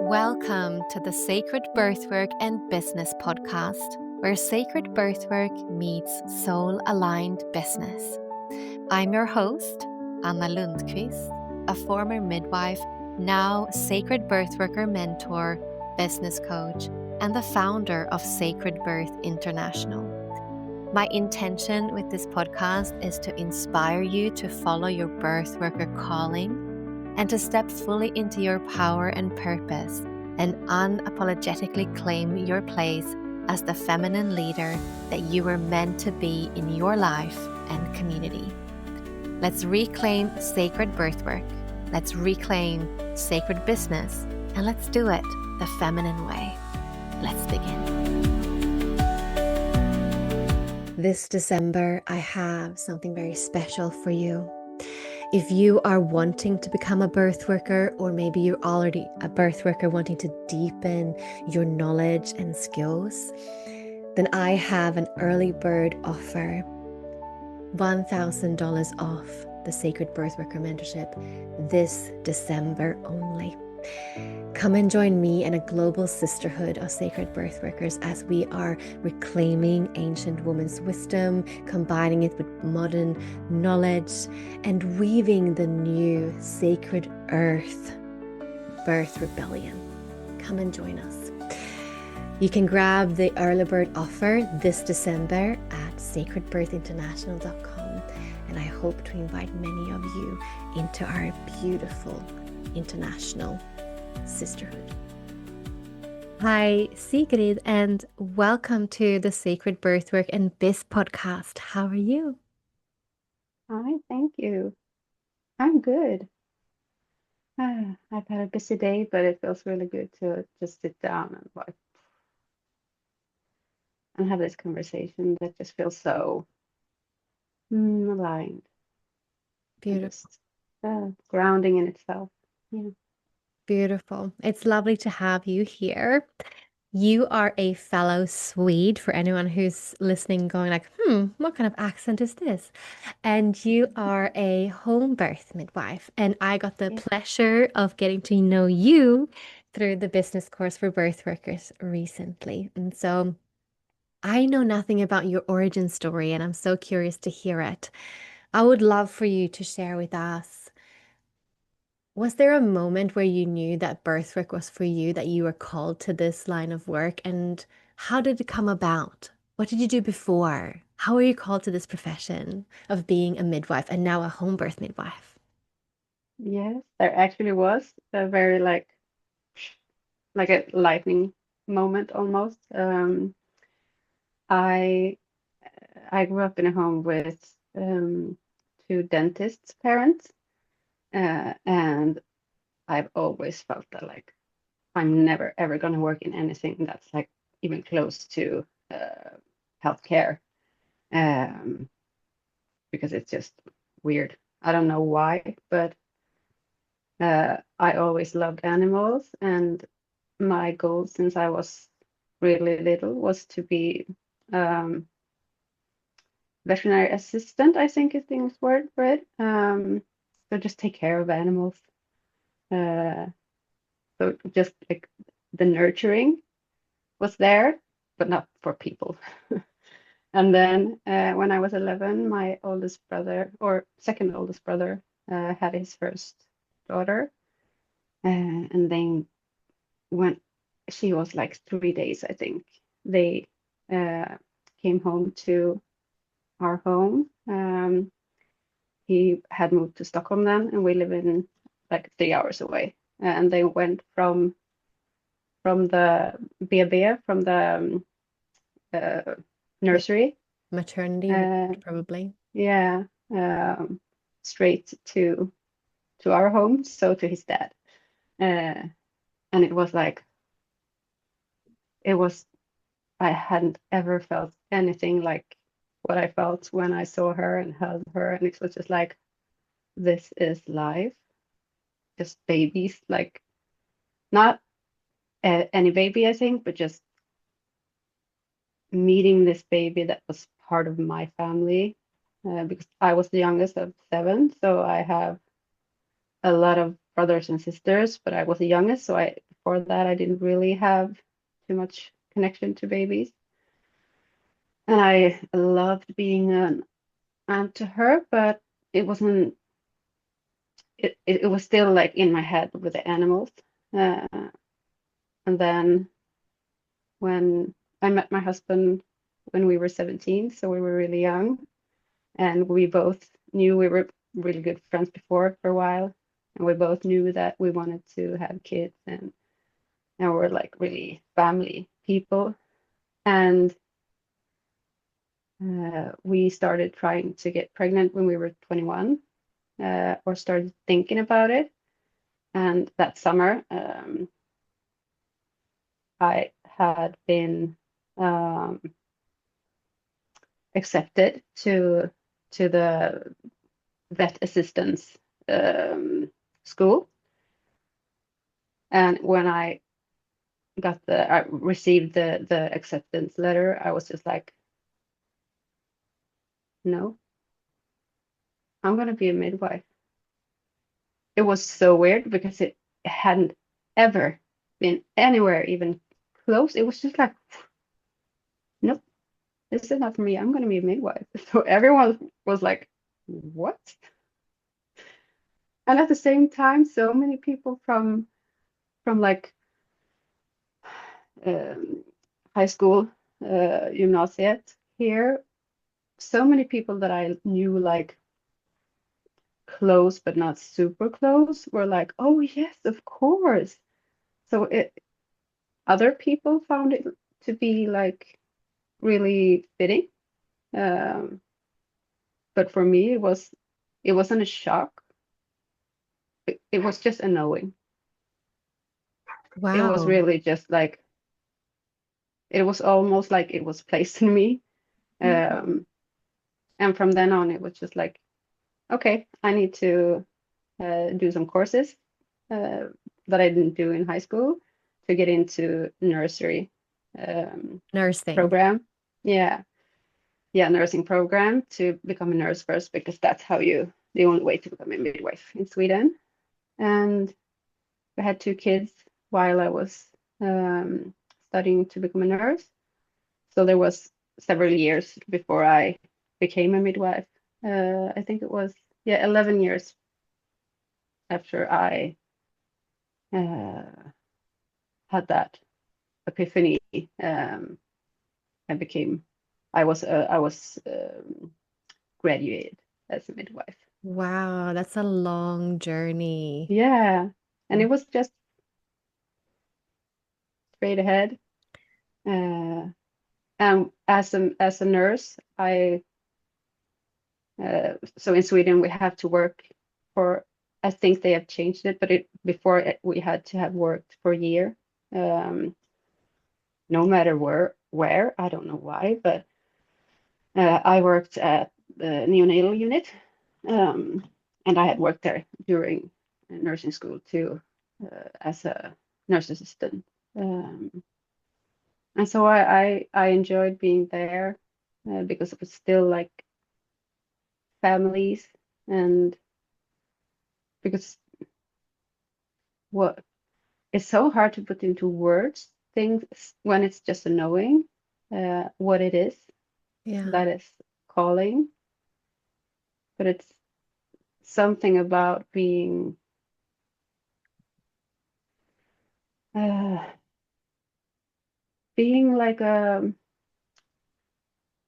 Welcome to the Sacred Birthwork and Business podcast, where sacred birthwork meets soul-aligned business. I'm your host, Anna Lundqvist, a former midwife, now sacred birthworker mentor, business coach, and the founder of Sacred Birth International. My intention with this podcast is to inspire you to follow your birthworker calling and to step fully into your power and purpose and unapologetically claim your place as the feminine leader that you were meant to be in your life and community. Let's reclaim sacred birthwork, let's reclaim sacred business, and let's do it the feminine way. Let's begin. This December, I have something very special for you. If you are wanting to become a birth worker, or maybe you're already a birth worker wanting to deepen your knowledge and skills, then I have an early bird offer, $1,000 off the Sacred Birth Worker Mentorship this December only. Come and join me and a global sisterhood of sacred birth workers as we are reclaiming ancient woman's wisdom, combining it with modern knowledge, and weaving the new sacred earth birth rebellion. Come and join us. You can grab the early bird offer this December at sacredbirthinternational.com, and I hope to invite many of you into our beautiful international sisterhood. Hi, Sigrid, and welcome to the Sacred Birthwork and Biz podcast. How are you? Hi, thank you. I'm good. I've had a busy day, but it feels really good to just sit down and have this conversation that just feels so aligned. Beautiful. Just grounding in itself. Yeah. Beautiful. It's lovely to have you here. You are a fellow Swede, for anyone who's listening going like, what kind of accent is this? And you are a home birth midwife. And I got the pleasure of getting to know you through the business course for birth workers recently. And so I know nothing about your origin story, and I'm so curious to hear it. I would love for you to share with us. Was there a moment where you knew that birthwork was for you, that you were called to this line of work? And how did it come about? What did you do before? How were you called to this profession of being a midwife and now a home birth midwife? Yes, there actually was a very like a lightning moment almost. I grew up in a home with two dentists' parents. And I've always felt that like I'm never ever going to work in anything that's like even close to healthcare, because it's just weird. I don't know why, but I always loved animals, and my goal since I was really little was to be veterinary assistant, I think is the English word for it. So just take care of animals. So just like the nurturing was there, but not for people. And then when I was 11, my oldest brother, or second oldest brother, had his first daughter. And then when she was like 3 days, I think, they came home to our home. He had moved to Stockholm then, and we live in like 3 hours away. And they went from the BB, from the nursery, Maternity, probably. yeah, straight to our home, so to his dad. And it was like, I hadn't ever felt anything like what I felt when I saw her and held her, and it was just like, this is life. Just babies, like not any baby, I think, but just meeting this baby that was part of my family, because I was the youngest of 7, so I have a lot of brothers and sisters, but I was the youngest, so before that, I didn't really have too much connection to babies. And I loved being an aunt to her, but it wasn't, it was still like in my head with the animals. Uh, and then when I met my husband when we were 17, so we were really young, and we both knew we were really good friends before for a while, and we both knew that we wanted to have kids, and we're like really family people. And we started trying to get pregnant when we were 21, or started thinking about it. And that summer, I had been accepted to the vet assistance school. And when I received the acceptance letter, I was just like, no, I'm gonna be a midwife. It was so weird because it hadn't ever been anywhere even close. It was just like, nope, this is not for me. I'm gonna be a midwife. So everyone was like, what? And at the same time, so many people from like high school, gymnasiet here, so many people that I knew like close but not super close were like, oh yes, of course. So other people found it to be like really fitting. Um, but for me, it wasn't a shock. It was just a knowing. It was Wow. really just like, it was almost like it was placed in me. Um, and from then on, it was just like, okay, I need to do some courses that I didn't do in high school to get into nursery Nursing. program. Yeah, yeah, nursing program to become a nurse first, because that's the only way to become a midwife in Sweden. And I had two kids while I was studying to become a nurse. So there was several years before I became a midwife. I think it was, yeah, 11 years after I uh, had that epiphany. I became, I was graduated as a midwife. Wow, that's a long journey. Yeah, and Wow. it was just straight ahead. Uh, and as a nurse, so in Sweden we have to work for. I think they have changed it, but before we had to have worked for a year, no matter where. I don't know why, but I worked at the neonatal unit, and I had worked there during nursing school too, as a nurse assistant. And so I enjoyed being there because it was still like families, and because what it's so hard to put into words things when it's just a knowing what it is Yeah. that is calling, but it's something about uh, being like a,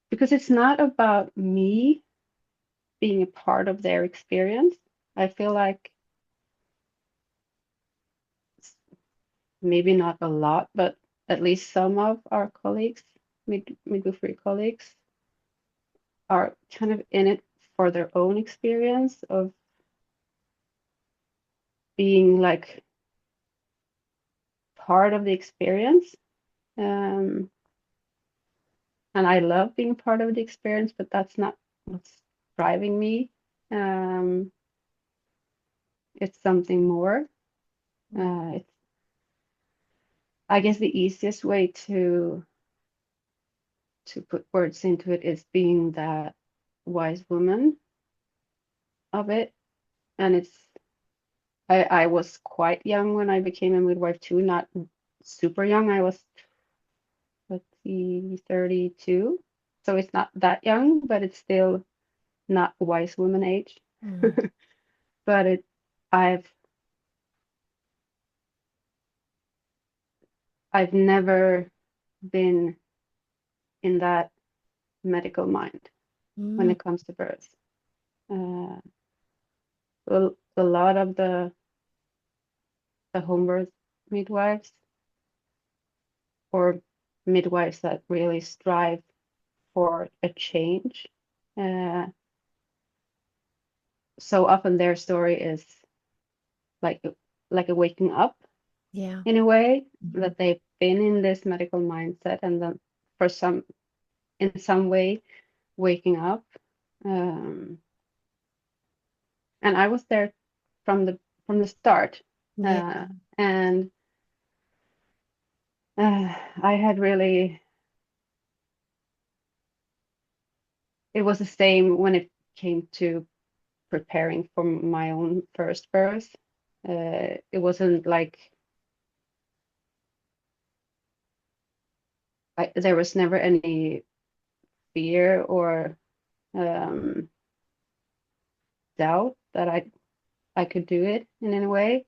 because it's not about me being a part of their experience. I feel like maybe not a lot, but at least some of our colleagues, midwifery colleagues, are kind of in it for their own experience of being like part of the experience. Um, and I love being part of the experience, but that's not what's driving me. Um, it's something more. It's, I guess the easiest way to put words into it is being that wise woman of it. And it's, I was quite young when I became a midwife too, not super young. I was, let's see, 32. So it's not that young, but it's still not wise woman age. Mm. But I've I've never been in that medical mind when Mm. it comes to birth. Uh, a lot of the home birth midwives or midwives that really strive for a change. Uh, so often their story is like like a waking up Yeah. in a way, Mhm. that they've been in this medical mindset and then for some in some way waking up. Um, and I was there from the start, Yeah. uh, and I had really, it was the same when it came to preparing for my own first birth. It wasn't like there was never any fear or um, doubt that I could do it in any way.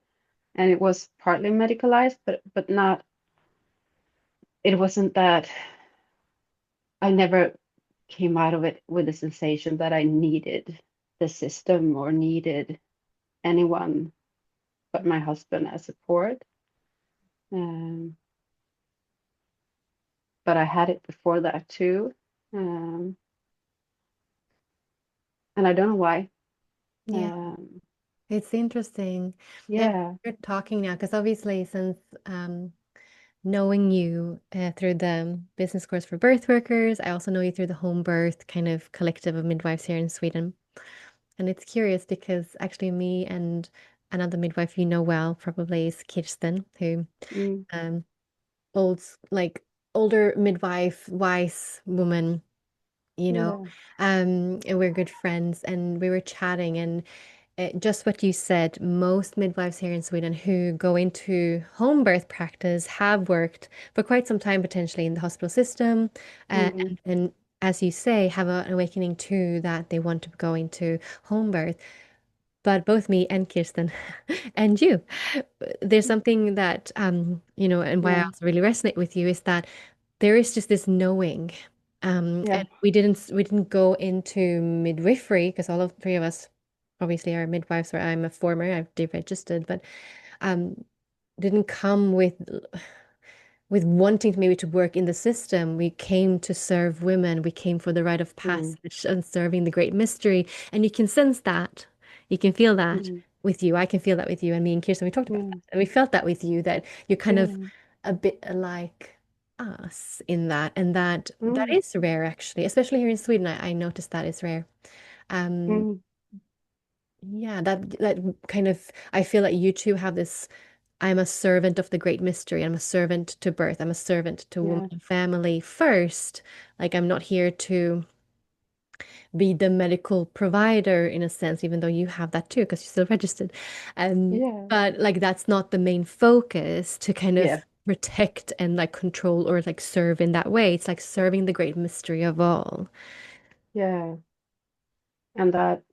And it was partly medicalized, but not. It wasn't that I never came out of it with the sensation that I needed the system or needed anyone but my husband as support. Um, but I had it before that too. Um, and I don't know why. Yeah. Um, It's interesting. And yeah. you're talking now, because obviously, since knowing you through the business course for birth workers, I also know you through the home birth kind of collective of midwives here in Sweden. And it's curious because actually, me and another midwife you know well probably is Kirsten, who Mm, um old like older midwife, wise woman, yeah. and we're good friends, and we were chatting, and just what you said, most midwives here in Sweden who go into home birth practice have worked for quite some time potentially in the hospital system, Mm, and as you say, have an awakening too that they want to go into home birth. But both me and Kirsten and you, there's something that and why I yeah. also really resonate with you is that there is just this knowing. Yeah. And we didn't go into midwifery because all of three of us obviously are midwives, or I'm a former, I've deregistered, but um didn't come with wanting maybe to work in the system. We came to serve women. We came for the rite of Mm, passage and serving the great mystery. And you can sense that. You can feel that mm, with you. I can feel that with you. And me and Kirsten, we talked about yeah. that. And we felt that with you, that you're kind of Yeah. a bit like us in that. And that Mm, is rare, actually, especially here in Sweden. I noticed that is rare. Um, mm, yeah, that kind of, I feel like you two have this. I'm a servant of the great mystery. I'm a servant to birth. I'm a servant to woman yeah. and family first. Like, I'm not here to be the medical provider in a sense, even though you have that too, because you're still registered. Yeah. But like that's not the main focus to kind of Yeah. protect and like control or like serve in that way. It's like serving the great mystery of all. Yeah. And that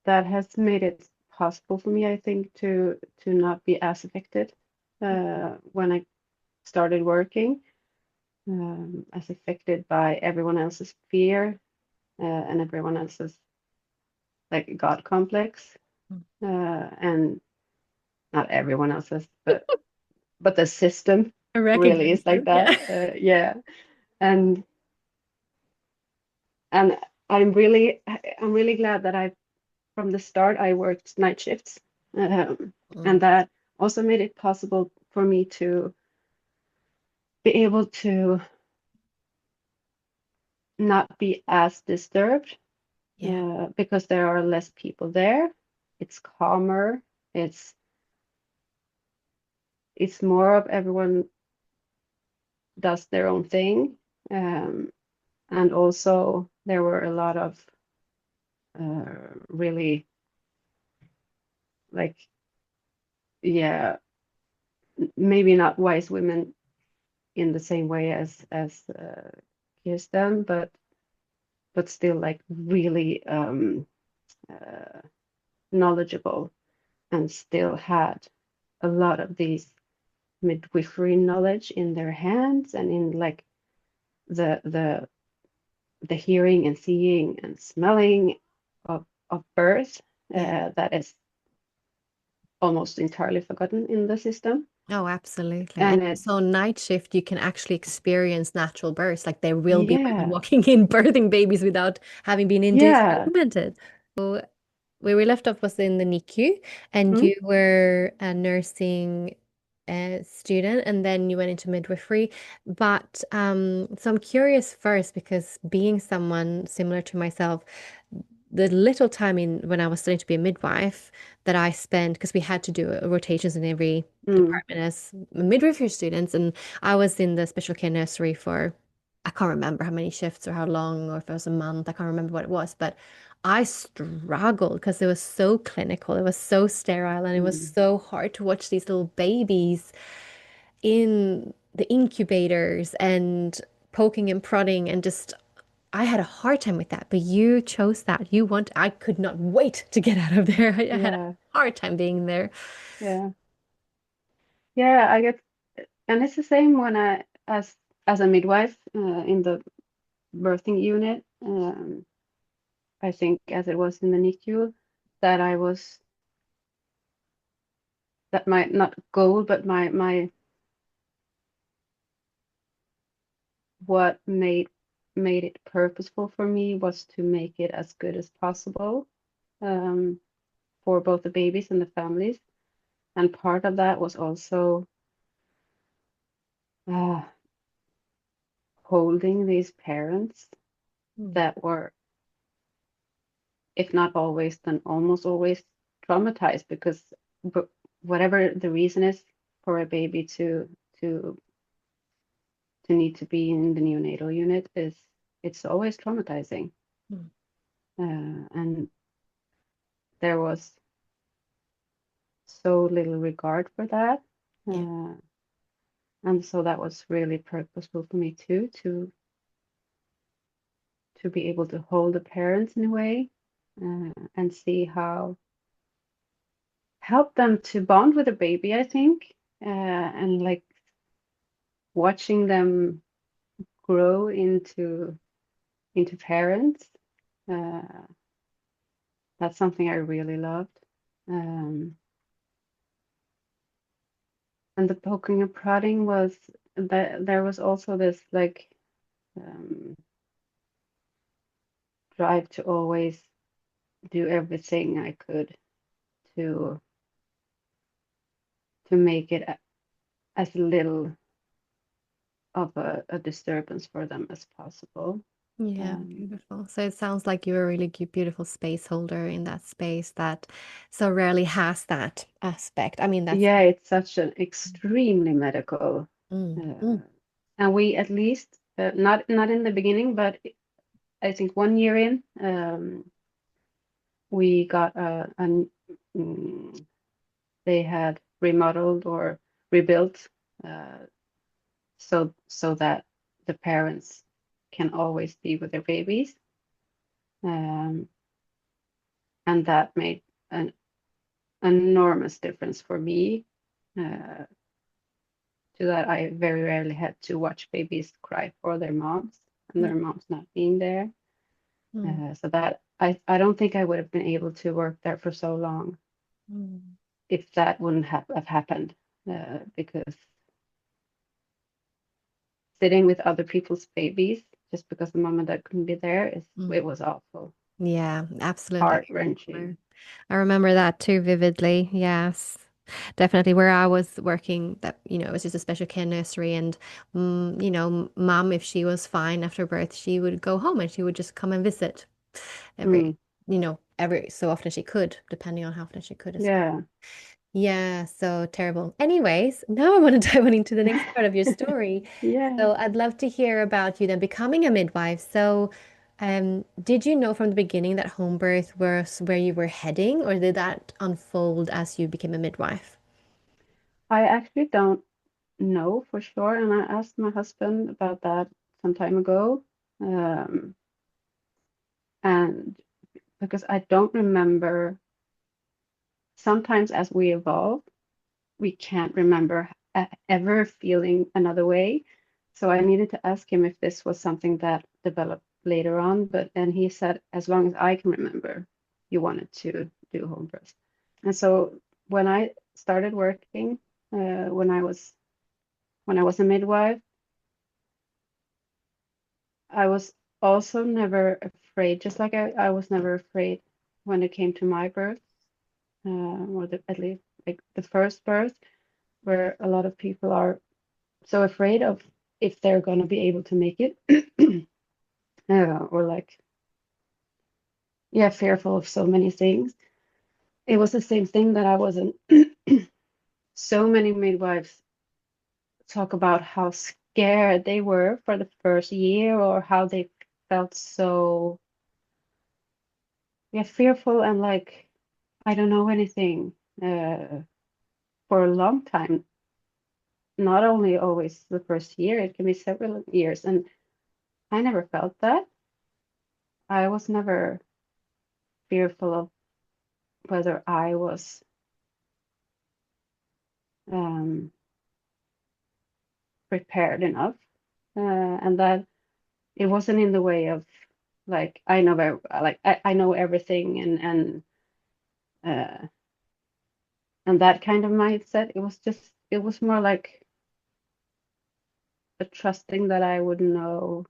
has made it possible for me, I think, to not be as affected when I started working, as affected by everyone else's fear and everyone else's like God complex, and not everyone else's, but the system I really recognize is like them. that. Yeah. Yeah, and and I'm really glad that I from the start I worked night shifts, and Mm. that also made it possible for me to be able to not be as disturbed, Yeah. because there are less people there. It's calmer. It's it's more of everyone does their own thing, um, and also there were a lot of really like, yeah, maybe not wise women in the same way as Kirsten, but still like really uh, knowledgeable, and still had a lot of these midwifery knowledge in their hands, and in like the the hearing and seeing and smelling of birth, Yeah. that is almost entirely forgotten in the system. Oh, absolutely. And And so it's, night shift, you can actually experience natural births. Like there will be women yeah, walking in birthing babies without having been induced or yeah. augmented. So where we left off was in the NICU, and Mm, you were a nursing student, and then you went into midwifery. But so I'm curious first, because being someone similar to myself, the little time in when I was studying to be a midwife that I spent, because we had to do rotations in every mm, department as midwifery students, and I was in the special care nursery for, I can't remember how many shifts or how long, or if it was a month, I can't remember what it was, but I struggled because it was so clinical, it was so sterile, and it was mm, so hard to watch these little babies in the incubators and poking and prodding, and just I had a hard time with that. But you chose that. I could not wait to get out of there. I had a yeah, hard time being there. yeah, yeah. I get, and it's the same when I as a midwife in the birthing unit. I think as it was in the NICU, that I was that my not goal, but my what made it purposeful for me was to make it as good as possible, um, for both the babies and the families. And part of that was also uh, holding these parents Mm. that were, if not always, then almost always traumatized, because but whatever the reason is for a baby to to need to be in the neonatal unit, is it's always traumatizing. Mm. And there was so little regard for that. Yeah. Uh, and so that was really purposeful for me too, to be able to hold the parents in a way, and see how help them to bond with the baby, I think, and like watching them grow into parents. Uh, that's something I really loved. Um, and the poking and prodding was that there was also this like um, drive to always do everything I could to make it as little of a disturbance for them as possible. Yeah, Um, beautiful. So it sounds like you're a really beautiful space holder in that space that so rarely has that aspect. I mean, that's yeah, it's such an extremely medical, mm, uh, mm, and we at least not in the beginning, but I think 1 year in, we got mm, they had remodeled or rebuilt, uh, so that the parents can always be with their babies, um, and that made an enormous difference for me. Uh, to that, I very rarely had to watch babies cry for their moms and mm, their moms not being there. mm, So that I don't think I would have been able to work there for so long mm, if that wouldn't have happened, because sitting with other people's babies just because the mom and dad couldn't be there, mm. it was awful, Yeah, absolutely. heart wrenching. I remember that too vividly. Yes, definitely. Where I was working, that, it was just a special care nursery, and mom, if she was fine after birth, she would go home and she would just come and visit every, Mm, every so often she could, depending on how often she could as well. yeah. Yeah, so terrible. Anyways, now I want to dive on into the next part of your story. Yeah. So I'd love to hear about you then becoming a midwife. So Did you know from the beginning that home birth was where you were heading, or did that unfold as you became a midwife? I actually don't know for sure, and I asked my husband about that some time ago. Um, and because I don't remember, sometimes as we evolve, we can't remember ever feeling another way. So I needed to ask him if this was something that developed later on, and he said, as long as I can remember, you wanted to do home birth. And so when I started working, when I was a midwife, I was also never afraid, just like I was never afraid when it came to my birth, at least like the first birth, where a lot of people are so afraid of if they're going to be able to make it, or like, yeah, fearful of so many things. It was the same thing that I wasn't. So many midwives talk about how scared they were for the first year, or how they felt so, yeah, fearful and like, I don't know anything, for a long time. Not only always the first year, it can be several years. And I never felt that. I was never fearful of whether I was, um, prepared enough, and that it wasn't in the way of like I know I know everything, uh, and that kind of mindset. It was more like a trusting that I would know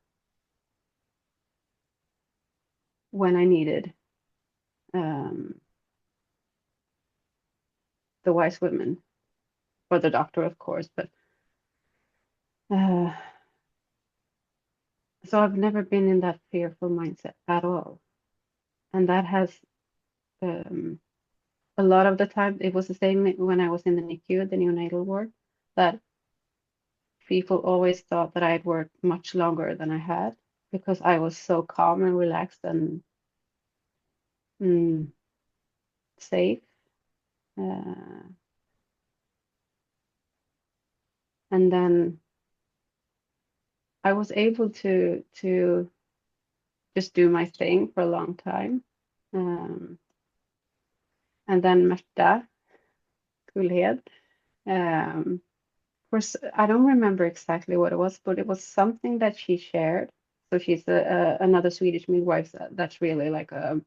when I needed, um, the wise women, or the doctor, of course. But uh, so I've never been in that fearful mindset at all, and that has, um, a lot of the time it was the same when I was in the NICU, the neonatal ward, that people always thought that I had worked much longer than I had, because I was so calm and relaxed and, mm, safe. Uh, and then I was able to just do my thing for a long time. Um, and then Märta Kullhed, I don't remember exactly what it was, but it was something that she shared. So she's another Swedish midwife that's really like a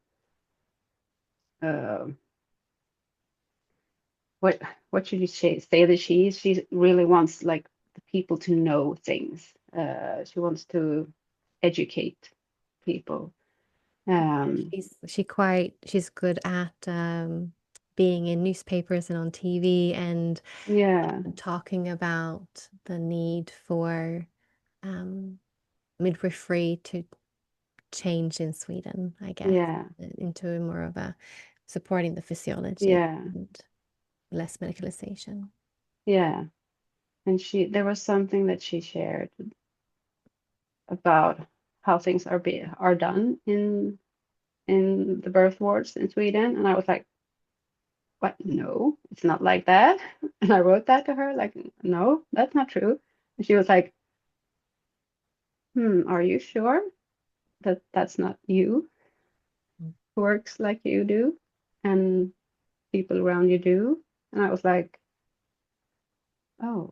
what should you say that she really wants like the people to know things. She wants to educate people. Um, She's good at being in newspapers and on TV and yeah, talking about the need for um, midwifery to change in Sweden, I guess, yeah, into more of a supporting the physiology yeah, and less medicalization. yeah. And there was something that she shared about how things are done in the birth wards in Sweden, and I was like, what? No, it's not like that. And I wrote that to her, like, no, that's not true. And she was like, are you sure that that's not you who works like you do and people around you do? And I was like, oh.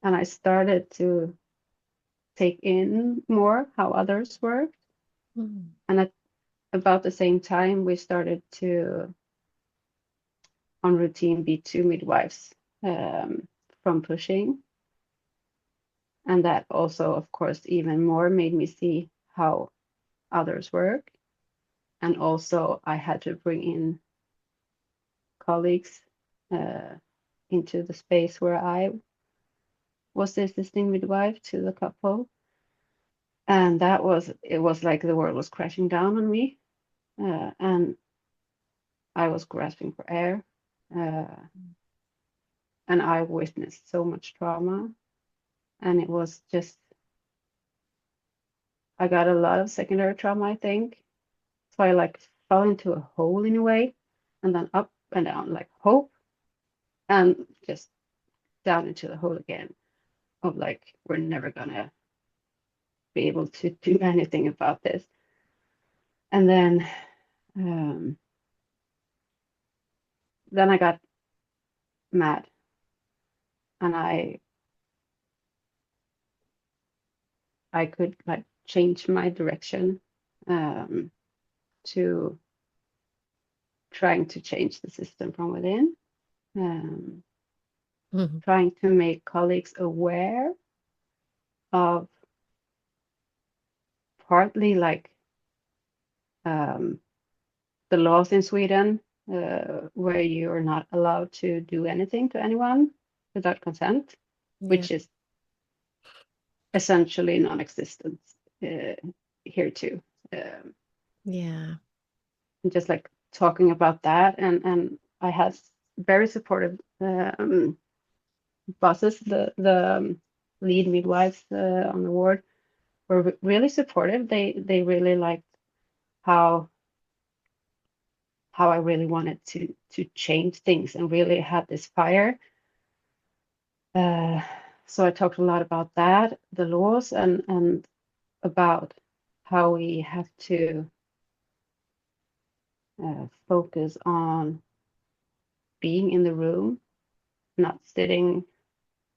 And I started to take in more how others worked. Mm. And at about the same time, we started to, on routine, be two midwives, from pushing. And that also, of course, even more made me see how others work. And also, I had to bring in colleagues, uh, into the space where I was the assisting midwife to the couple. And it was like the world was crashing down on me. And I was grasping for air. Uh, and I witnessed so much trauma. And it was just, I got a lot of secondary trauma, I think. So I like fell into a hole in a way, and then up and down, like hope, and just down into the hole again of like, we're never gonna be able to do anything about this. And then I got mad, and I could like change my direction, to trying to change the system from within, um, Mhm. trying to make colleagues aware of partly like, um, the laws in Sweden, where you are not allowed to do anything to anyone without consent, Yeah. which is essentially non-existent, uh, here too. Um, Yeah. and just like talking about that, and I had very supportive, bosses. The lead midwives, on the ward were really supportive. They really liked how I really wanted to change things and really had this fire. Uh, so I talked a lot about that, the laws, and about how we have to, focus on being in the room, not sitting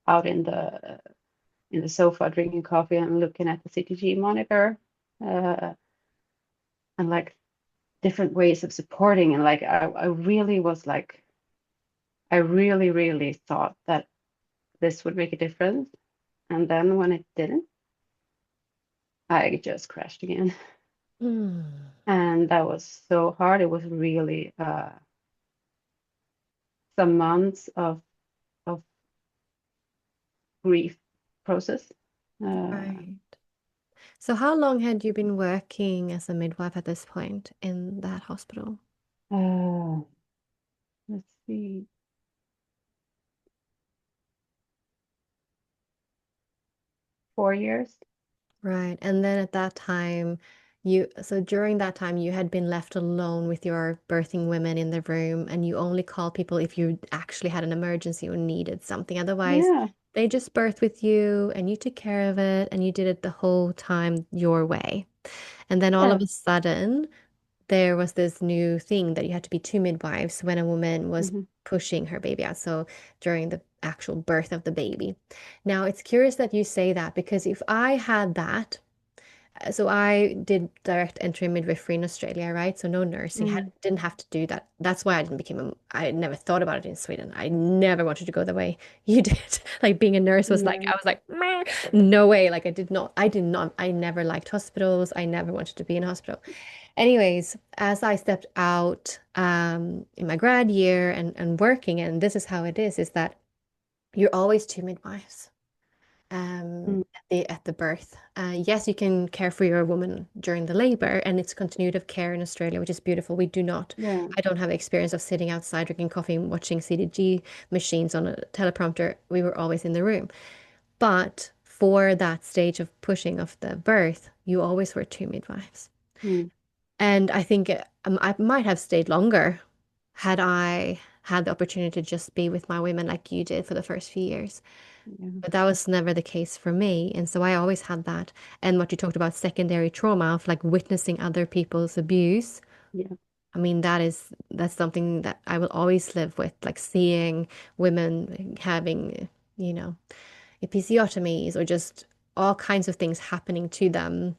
out in the sofa drinking coffee and looking at the CTG monitor, uh, and like different ways of supporting. And like I really was like, I really, really thought that this would make a difference. And then when it didn't, I just crashed again. Mm. And that was so hard. It was really, some months of grief process. Uh, Right. So how long had you been working as a midwife at this point in that hospital? uh, let's see, 4 years. Right. And then at that time, so during that time, you had been left alone with your birthing women in the room, and you only called people if you actually had an emergency or needed something. Otherwise, Yeah, they just birthed with you and you took care of it and you did it the whole time your way. And then all yeah. of a sudden, there was this new thing that you had to be two midwives when a woman was Hmm. pushing her baby out. So during the actual birth of the baby. Now, it's curious that you say that because if I had that, so I did direct entry midwifery in Australia, right? So no nursing, Mm, didn't have to do that. That's why I didn't become I never thought about it in Sweden. I never wanted to go the way you did. Like being a nurse was like, yeah. I was like, "Meh, no way. Like I never liked hospitals. I never wanted to be in a hospital. Anyways, as I stepped out in my grad year and working, and this is how it is that you're always two midwives Mm, at the birth. Yes, you can care for your woman during the labor, and it's continuity of care in Australia, which is beautiful. We do not, yeah. I don't have experience of sitting outside drinking coffee and watching CDG machines on a teleprompter. We were always in the room. But for that stage of pushing of the birth, you always were two midwives. Mm, And I think I might have stayed longer had I had the opportunity to just be with my women like you did for the first few years. yeah. But that was never the case for me. And so I always had that. And what you talked about, secondary trauma of like witnessing other people's abuse. Yeah. I mean, that's something that I will always live with, like seeing women having, you know, episiotomies or just all kinds of things happening to them,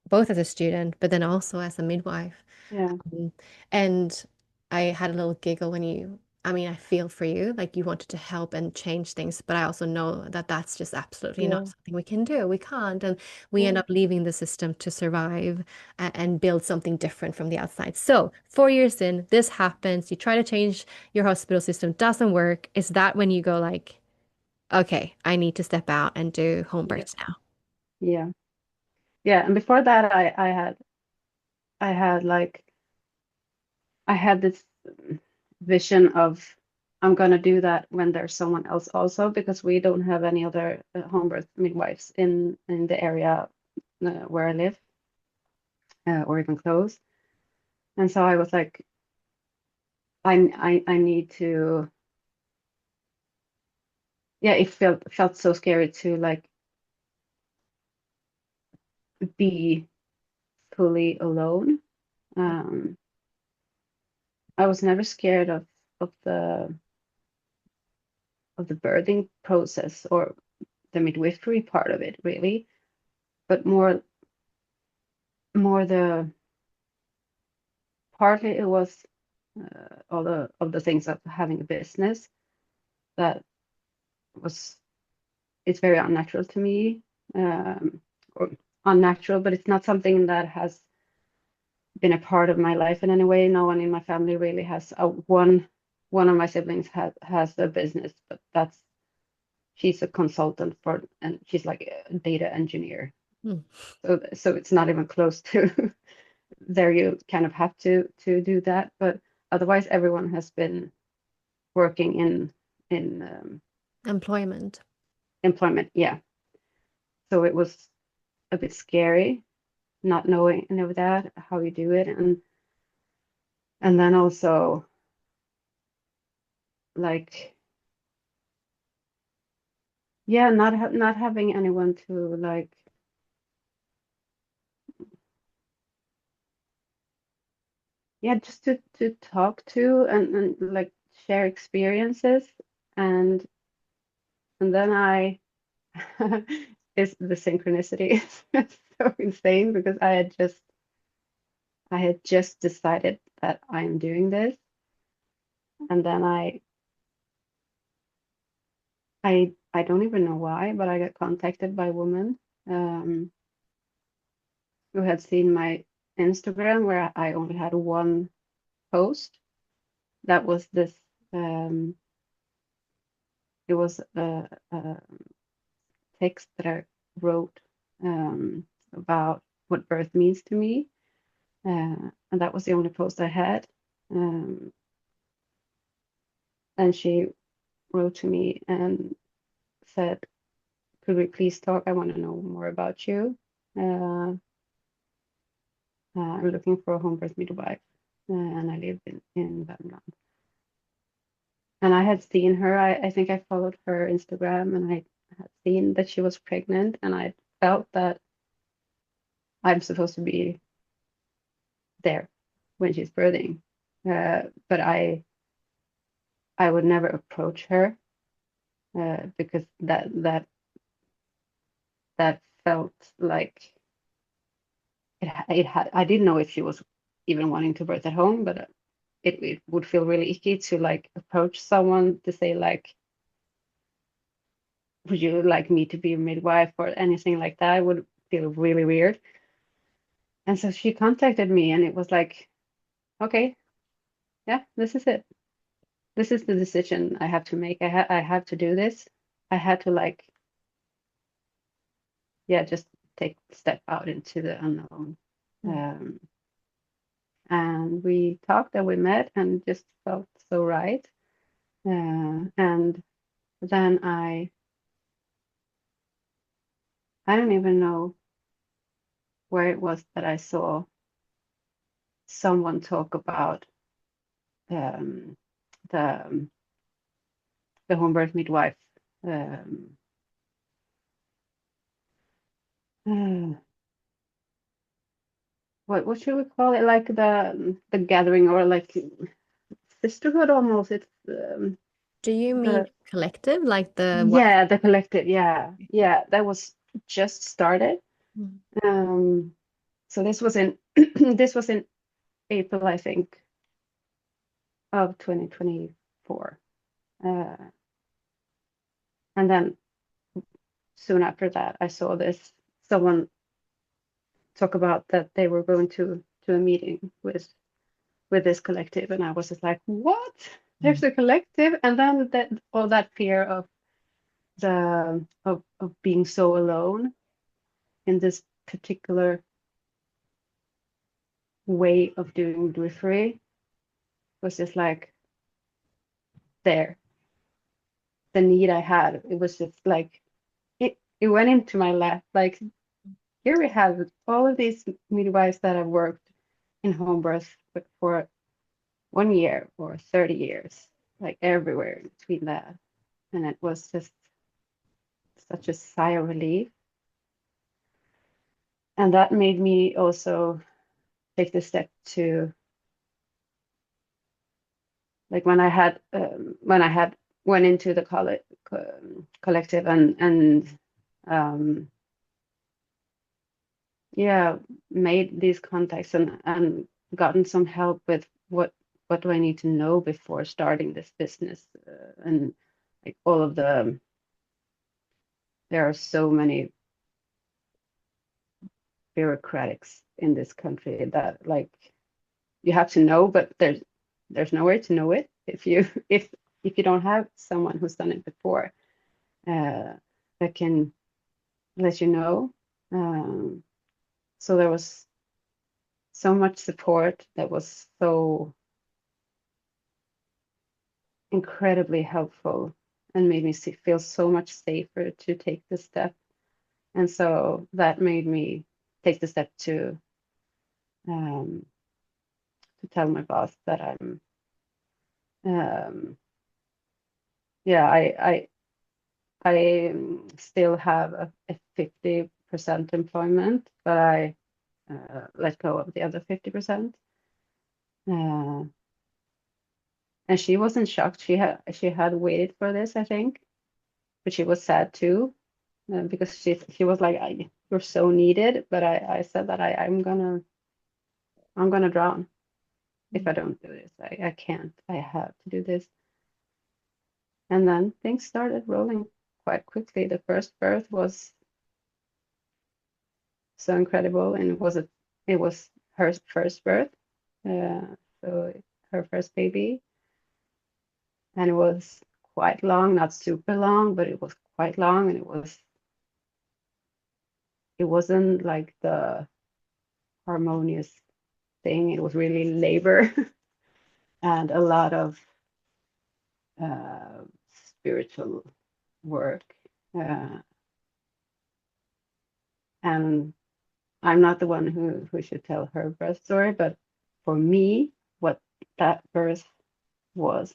both as a student, but then also as a midwife. Yeah. Mm. And I had a little giggle when I mean, I feel for you, like you wanted to help and change things, but I also know that that's just absolutely not Yeah. something we can do. We can't. And we end Yeah. up leaving the system to survive and build something different from the outside. So, 4 years in, this happens. You try to change your hospital system, doesn't work. Is that when you go like, okay, I need to step out and do home Yeah. births now? Yeah. Yeah. And before that, I had like, I had this vision of I'm gonna do that when there's someone else also, because we don't have any other home birth midwives in the area where I live, or even close. And so I was like, I need to. Yeah, it felt so scary to like be fully alone. I was never scared of the birthing process or the midwifery part of it, really, but more the partly it was all of the things of having a business that was it's very unnatural to me, or unnatural, but it's not something that has been a part of my life in any way. No one in my family really has. One of my siblings has a business, but she's a consultant and she's like a data engineer. So it's not even close to there. You kind of have to do that, but otherwise everyone has been working in Employment. employment. Yeah. So it was a bit scary not knowing that how you do it, and then also like yeah, not having anyone to like yeah, just to talk to and like share experiences, and then I is the synchronicity is so insane, because I had just decided that I'm doing this, and then I don't even know why, but I got contacted by a woman um, who had seen my Instagram where I only had one post. That was this. It was a text that I wrote about what birth means to me, and that was the only post I had. And she wrote to me and said, "Could we please talk? I want to know more about you. Uh, I'm looking for a home birth midwife, and I live in Värmland." And I had seen her. I think I followed her Instagram, and I had seen that she was pregnant, and I felt that I'm supposed to be there when she's birthing. But I would never approach her, because that felt like it had. I didn't know if she was even wanting to birth at home, but it would feel really icky to like approach someone to say like, would you like me to be a midwife or anything like that? It would feel really weird. And so she contacted me, and it was like, okay, yeah, this is it. This is the decision I have to make. I have to do this. I had to like, yeah, just step out into the unknown. Um, and we talked and we met and just felt so right. And then I don't even know where it was that I saw someone talk about um, the home birth midwife. Um, uh, what should we call it? Like the gathering, or like sisterhood almost. It's Do you mean the collective, like the what? yeah, the collective. Yeah, yeah, that was just started. Mm. Um, so this was in this was in April, I think, of 2024. Uh, and then soon after that, I saw this someone talk about that they were going to a meeting with this collective, and I was just like, what? There's a collective, and then that all that fear of of being so alone in this particular way of doing midwifery was just like, there. The need I had, it was just like it went into my lap. Like, here we have all of these midwives that have worked in home birth for 1 year or 30 years, like everywhere in between that. And it was just such a sigh of relief. And that made me also take the step to, like, when I had went into the collective and yeah, made these contacts and gotten some help with what do I need to know before starting this business, and like all of there are so many bureaucratics in this country that, like, you have to know, but there's nowhere to know it if you if you don't have someone who's done it before, that can let you know. So there was so much support that was so incredibly helpful and made me feel so much safer to take the step. And so that made me take the step to tell my boss that I'm yeah, I still have a 50% employment, but I let go of the other 50%. And she wasn't shocked. She had waited for this, I think, but she was sad too, because she was like, "You're so needed," but I said that I'm gonna drown if I don't do this. I can't. I have to do this. And then things started rolling quite quickly. The first birth was so incredible, and it was her first birth, so her first baby, and it was quite long, not super long, but it was quite long, and it wasn't like the harmonious thing. It was really labor and a lot of spiritual work, and I'm not the one who should tell her birth story, but for me, what that birth was,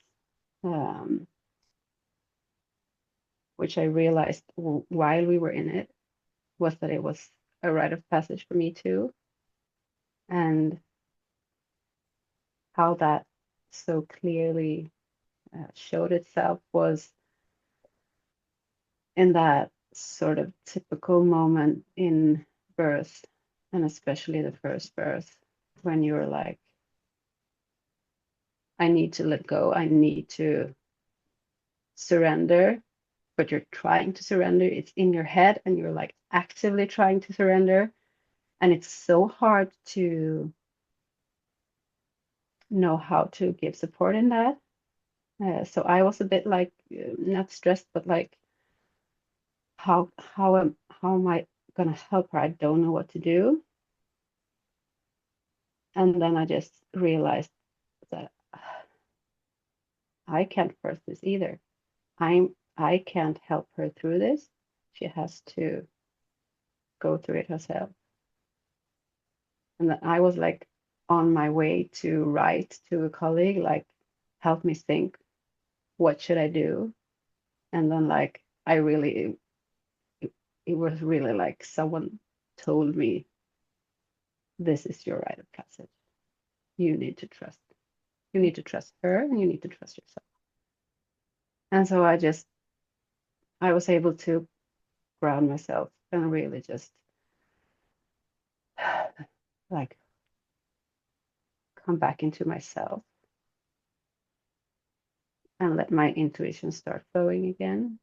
which I realized while we were in it, was that it was a rite of passage for me too. And how that so clearly showed itself was in that sort of typical moment in birth, and especially the first birth, when you're like, I need to let go, I need to surrender, but you're trying to surrender. It's in your head, and you're like actively trying to surrender. And it's so hard to know how to give support in that. So I was a bit like, not stressed, but like, how am I gonna help her? I don't know what to do. And then I just realized that I can't force this either. I can't help her through this. She has to go through it herself. And then I was like on my way to write to a colleague, like, help me think, what should I do? And then, like, it was really like someone told me, this is your rite of passage. You need to trust. You need to trust her, and you need to trust yourself. And so I was able to ground myself and really just like come back into myself and let my intuition start flowing again.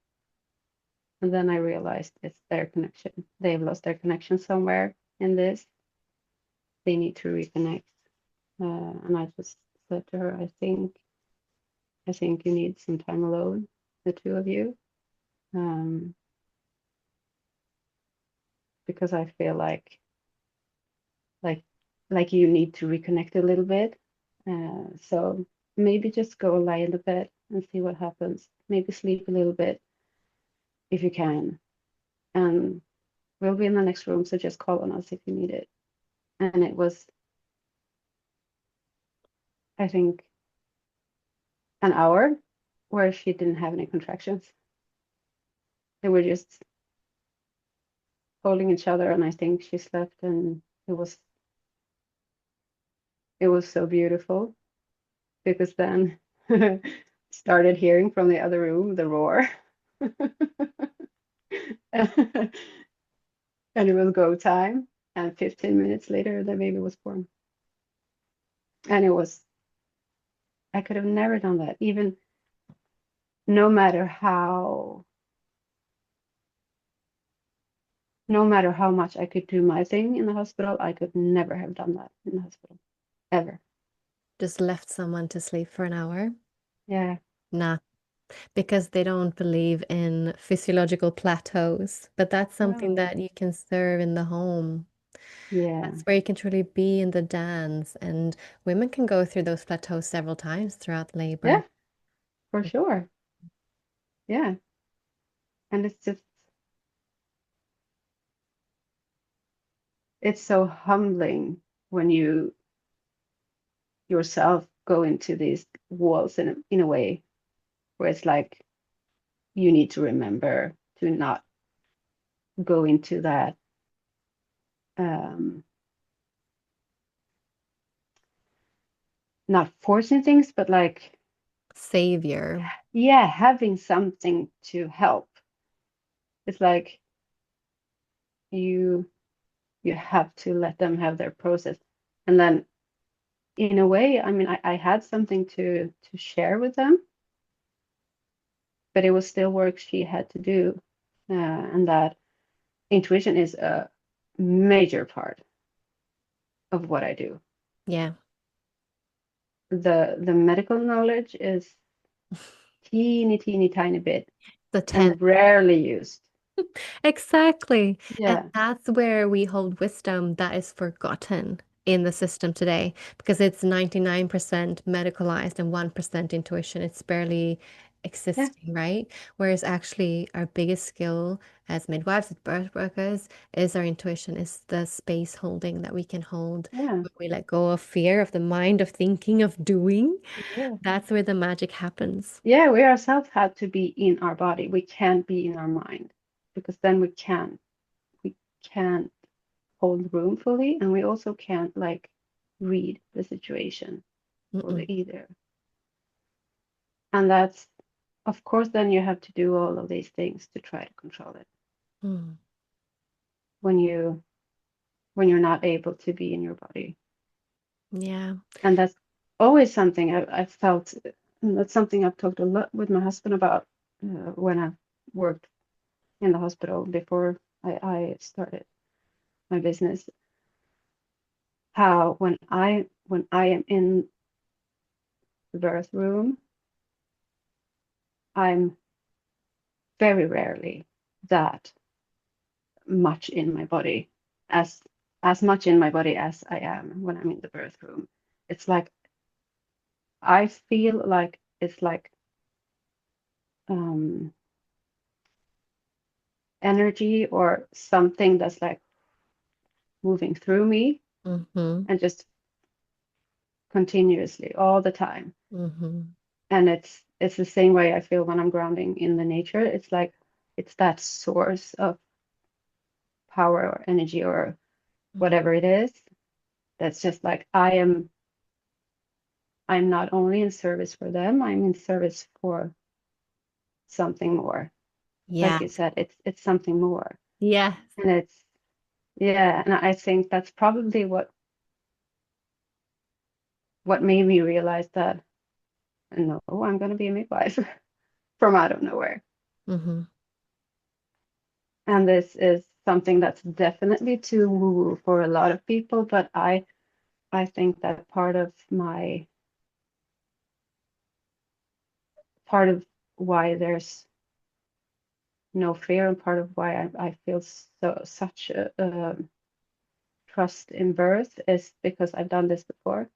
And then I realized it's their connection. They've lost their connection somewhere in this. They need to reconnect. And I just said to her, I think you need some time alone, the two of you, because I feel like you need to reconnect a little bit. So maybe just go lie in the bed and see what happens. Maybe sleep a little bit if you can. And we'll be in the next room, so just call on us if you need it. And it was, I think, an hour where she didn't have any contractions. They were just holding each other, and I think she slept, and it was so beautiful, because then started hearing from the other room the roar. And it was go time, and 15 minutes later the baby was born. And I could have never done that, even no matter how much I could do my thing in the hospital. I could never have done that in the hospital, ever. Just left someone to sleep for an hour? Yeah. Nah, because they don't believe in physiological plateaus. But that's something Oh, that you can serve in the home. yeah. That's where you can truly be in the dance. And women can go through those plateaus several times throughout Yeah, labor. for sure. Yeah. And it's so humbling when you yourself go into these walls in a way where it's like you need to remember to not go into that, um, not forcing things, but like, Savior. yeah, having something to help. It's like you you have to let them have their process. And then in a way, I mean, I had something to share with them, but it was still work she had to do. And that intuition is a major part of what I do. Yeah. The medical knowledge is teeny tiny bit The 10. and rarely used. Exactly. And Yeah, that's where we hold wisdom that is forgotten in the system today because it's 99% medicalized and 1% intuition. It's barely yeah, existing, right? Whereas actually our biggest skill as midwives, as birth workers, is our intuition, is the space holding that we can hold. yeah, When we let go of fear, of the mind, of thinking, of doing, yeah. that's where the magic happens. Yeah, we ourselves have to be in our body. We can't be in our mind, because then we can't hold room fully, and we also can't like read the situation fully Mm-mm. either. And that's, of course, then you have to do all of these things to try to control it Mm. when you're not able to be in your body. Yeah. And that's always something I felt, and that's something I've talked a lot with my husband about, when I worked in the hospital before I started my business. How when I am in the birth room, I'm very rarely that much in my body, as much in my body as I am when I'm in the birth room. It's like I feel like it's like, um, energy or something that's like moving through me, Mm-hmm. and just continuously all the time. Mm-hmm. And it's the same way I feel when I'm grounding in the nature. It's like it's that source of power or energy or whatever it is, that's just like I'm not only in service for them, I'm in service for something more. Like Yeah. you said, it's something more. Yes. And it's, yeah, and I think that's probably what made me realize that no, I'm going to be a midwife from out of nowhere. Mm-hmm. And this is something that's definitely too woo for a lot of people, but I think that part of why there's no fear, and part of why I feel such a trust in birth, is because I've done this before.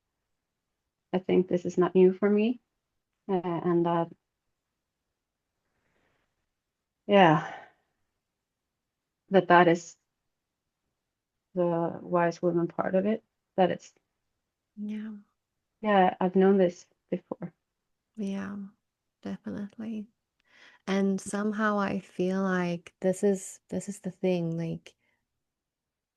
I think this is not new for me, and that yeah, that is the wise woman part of it. That it's, Yeah. yeah, I've known this before. Yeah. Definitely. And somehow I feel like this is the thing. Like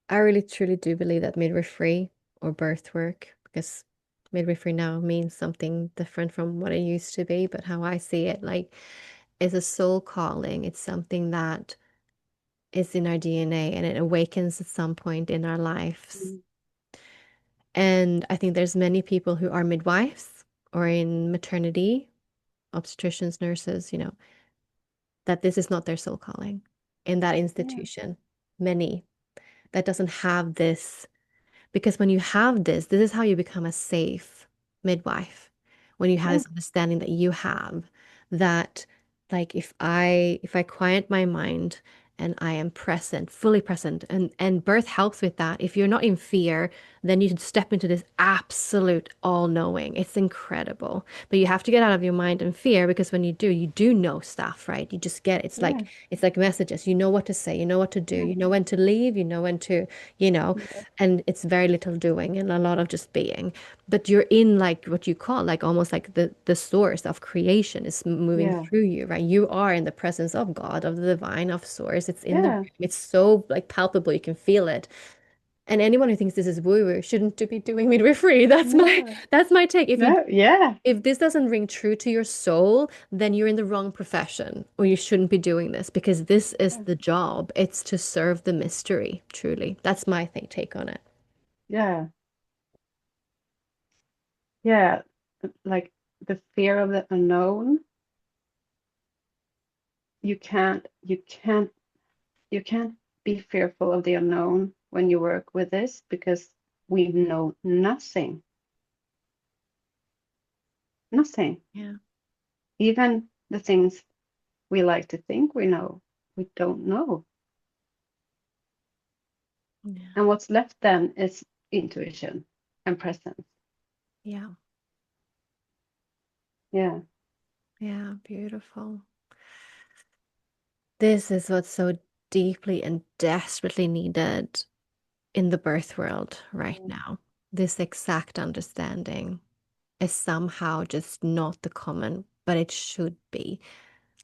I really truly do believe that midwifery or birth work, because midwifery now means something different from what it used to be, but how I see it, like, is a soul calling. It's something that is in our DNA and it awakens at some point in our lives. Mm. And I think there's many people who are midwives or in maternity, obstetricians, nurses, that this is not their soul calling in that Yeah, institution. Many that doesn't have this. Because when you have this is how you become a safe midwife. When you have yeah, this understanding that you have that, like, if I quiet my mind and I am present, fully present, and birth helps with that. If you're not in fear, then you step into this absolute all-knowing. It's incredible. But you have to get out of your mind and fear, because when you do know stuff, right? You just get yeah, it's like messages. You know what to say, you know what to do, yeah, you know when to leave, you know when to, you know, yeah, and it's very little doing and a lot of just being. But you're in, like, what you call, like, almost like the source of creation is moving yeah, through you, right? You are in the presence of God, of the divine, of source. It's in the room. yeah, It's so, like, palpable. You can feel it. And anyone who thinks this is woo-woo shouldn't to be doing midwifery. That's my no, that's my take. no, yeah, If this doesn't ring true to your soul, then you're in the wrong profession, or you shouldn't be doing this, because this is yeah, the job. It's to serve the mystery, truly. That's my take on it. yeah, yeah. Like the fear of the unknown, you can't you can't be fearful of the unknown when you work with this because we know nothing, nothing. Yeah. Even the things we like to think we know, we don't know. Yeah. And what's left then is intuition and presence. Yeah. Yeah, Yeah. Beautiful. This is what's so deeply and desperately needed in the birth world right now. This exact understanding is somehow just not the common, but it should be.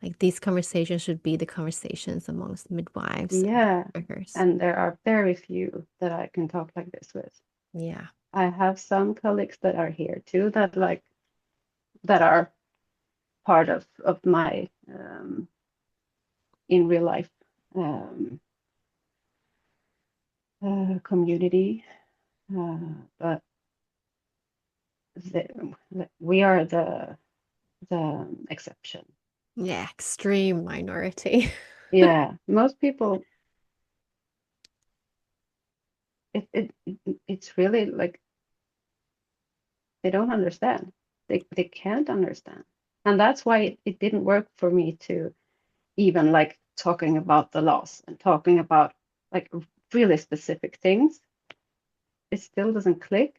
Like, these conversations should be the conversations amongst midwives and yeah. workers. And there are very few that I can talk like this with. Yeah. I have some colleagues that are here too that like that are part of my in real life um, community, but the, we are the exception. Yeah. Extreme minority. Yeah, most people, it's really like they don't understand. They can't understand, and that's why it didn't work for me to even like talking about the loss and talking about like really specific things. It still doesn't click.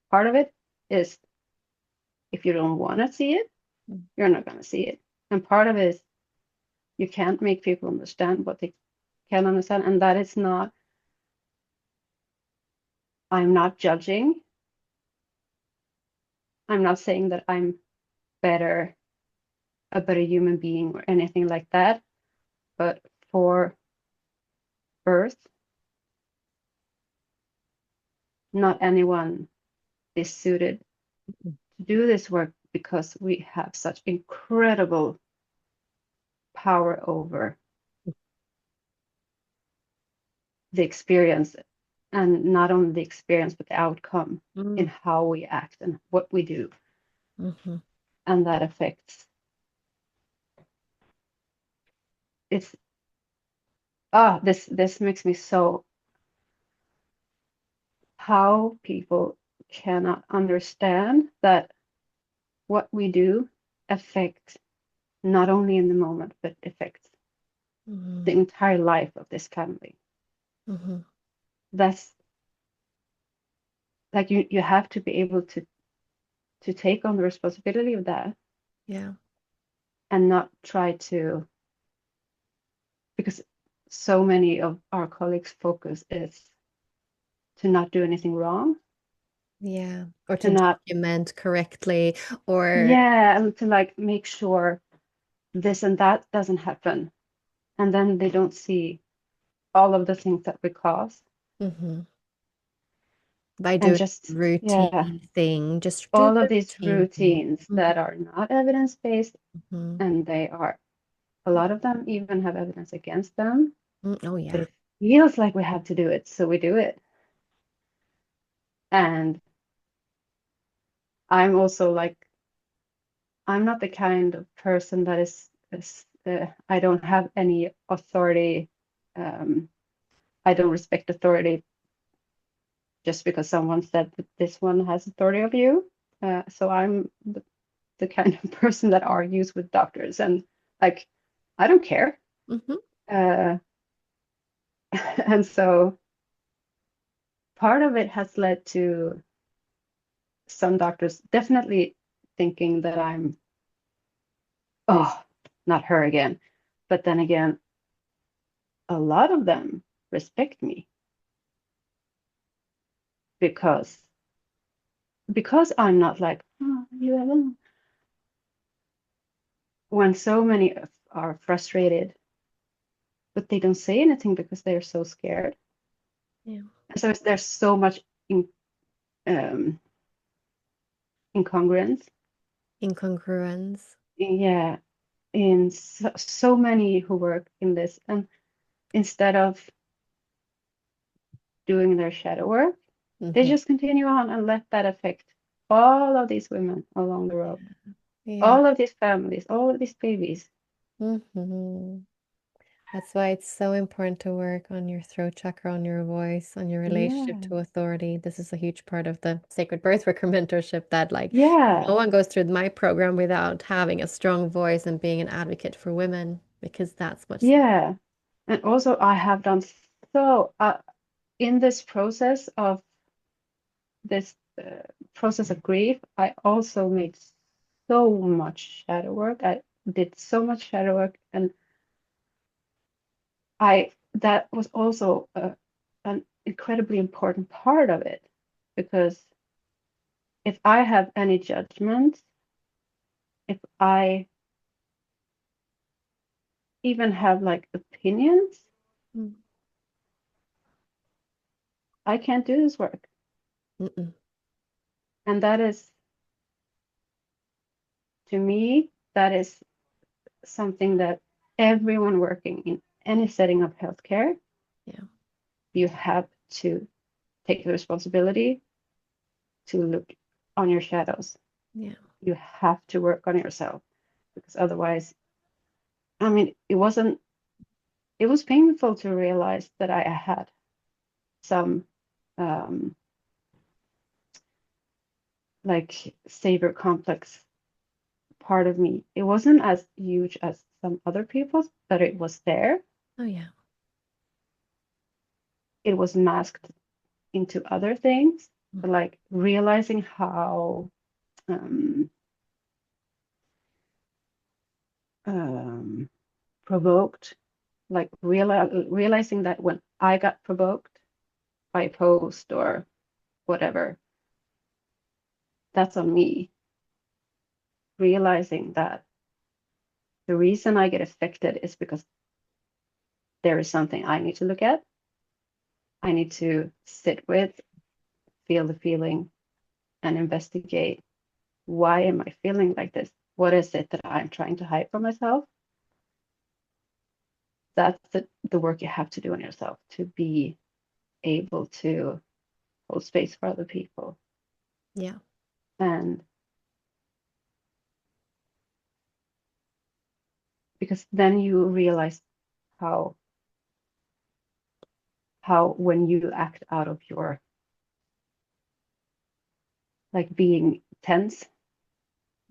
Part of it is if you don't want to see it, you're not going to see it, and part of it is you can't make people understand what they can understand, and that is not. I'm not judging. I'm not saying that I'm better, a better human being or anything like that. But for birth, not anyone is suited to do this work because we have such incredible power over the experience, and not only the experience, but the outcome in Mm, how we act and what we do. mhm. And that affects it's this makes me so how people cannot understand that what we do affects not only in the moment, but affects the Mhm. entire life of this family. Mhm. That's like you have to be able to take on the responsibility of that Yeah. and not try to because so many of our colleagues' focus is to not do anything wrong, Yeah. Or to to not, document correctly, or yeah, and to like make sure this and that doesn't happen. And then they don't see all of the things that we cause. Mhm. By And doing just, yeah, routine thing, just do all the of these routine thing. routines that are not evidence-based, Mhm. and they are, a lot of them even have evidence against them, Oh but yeah. it feels like we have to do it, so we do it. And I'm also like, I'm not the kind of person that I don't have any authority. I don't respect authority just because someone said that this one has authority of you. So I'm the kind of person that argues with doctors, and like, I don't care. Mhm. Uh, and so part of it has led to some doctors definitely thinking that I'm, oh, not her again. But then again, a lot of them respect me because I'm not like, oh, you haven't. When so many are frustrated, but they don't say anything because they're so scared. Yeah. And so there's so much um, incongruence. Incongruence. Yeah, in so many who work in this, and instead of doing their shadow work, they Mhm. just continue on and let that affect all of these women along the road, Yeah. all of these families, all of these babies. Mhm. That's why it's so important to work on your throat chakra, on your voice, on your relationship Yeah, to authority. This is a huge part of the sacred birth worker mentorship that like yeah, no one goes through my program without having a strong voice and being an advocate for women because that's what's yeah. And also, I have done so in this process of this process of grief. I also made so much shadow work. I did so much shadow work, and I that was also an incredibly important part of it, because if I have any judgments, if I even have like opinions, Mm. I can't do this work. Mm-mm. And that is, to me, that is something that everyone working in any setting of healthcare, Yeah. you have to take the responsibility to look on your shadows. Yeah. You have to work on yourself, because otherwise, I mean, it was painful to realize that I had some um, like savior complex part of me. It wasn't as huge as some other people's, but it was there. Oh yeah. It was masked into other things, Mm. but like realizing how um, um, provoked, like realizing that when I got provoked by a post or whatever, that's on me. Realizing that the reason I get affected is because there is something I need to look at. I need to sit with, feel the feeling, and investigate, why am I feeling like this? What is it that I'm trying to hide from myself? That's the work you have to do on yourself to be able to hold space for other people. Yeah. And because then you realize how when you act out of your, like, being tense,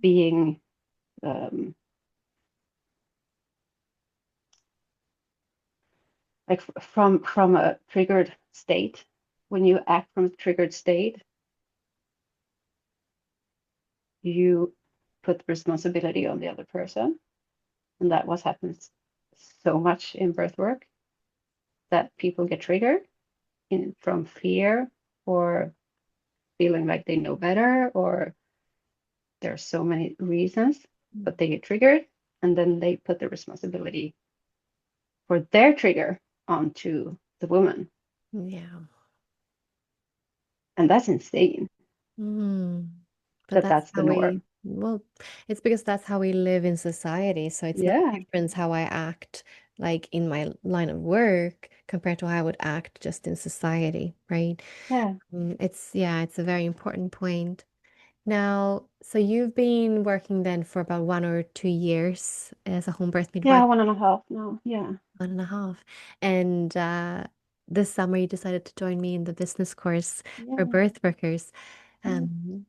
being um, like from a triggered state, when you act from a triggered state, you put responsibility on the other person, and that what happens so much in birth work that people get triggered from fear or feeling like they know better, or there are so many reasons, but they get triggered and then they put the responsibility for their trigger onto the woman. Yeah. And that's insane But that that's that's the how norm. well, it's because that's how we live in society. So it's no Yeah, difference how I act like in my line of work compared to how I would act just in society, right? yeah, It's a very important point. Now, so you've been working then for about 1 or 2 years as a home birth yeah, midwife, 1.5 now. Yeah, 1.5. And this summer you decided to join me in the business course for yeah, birth workers. yeah.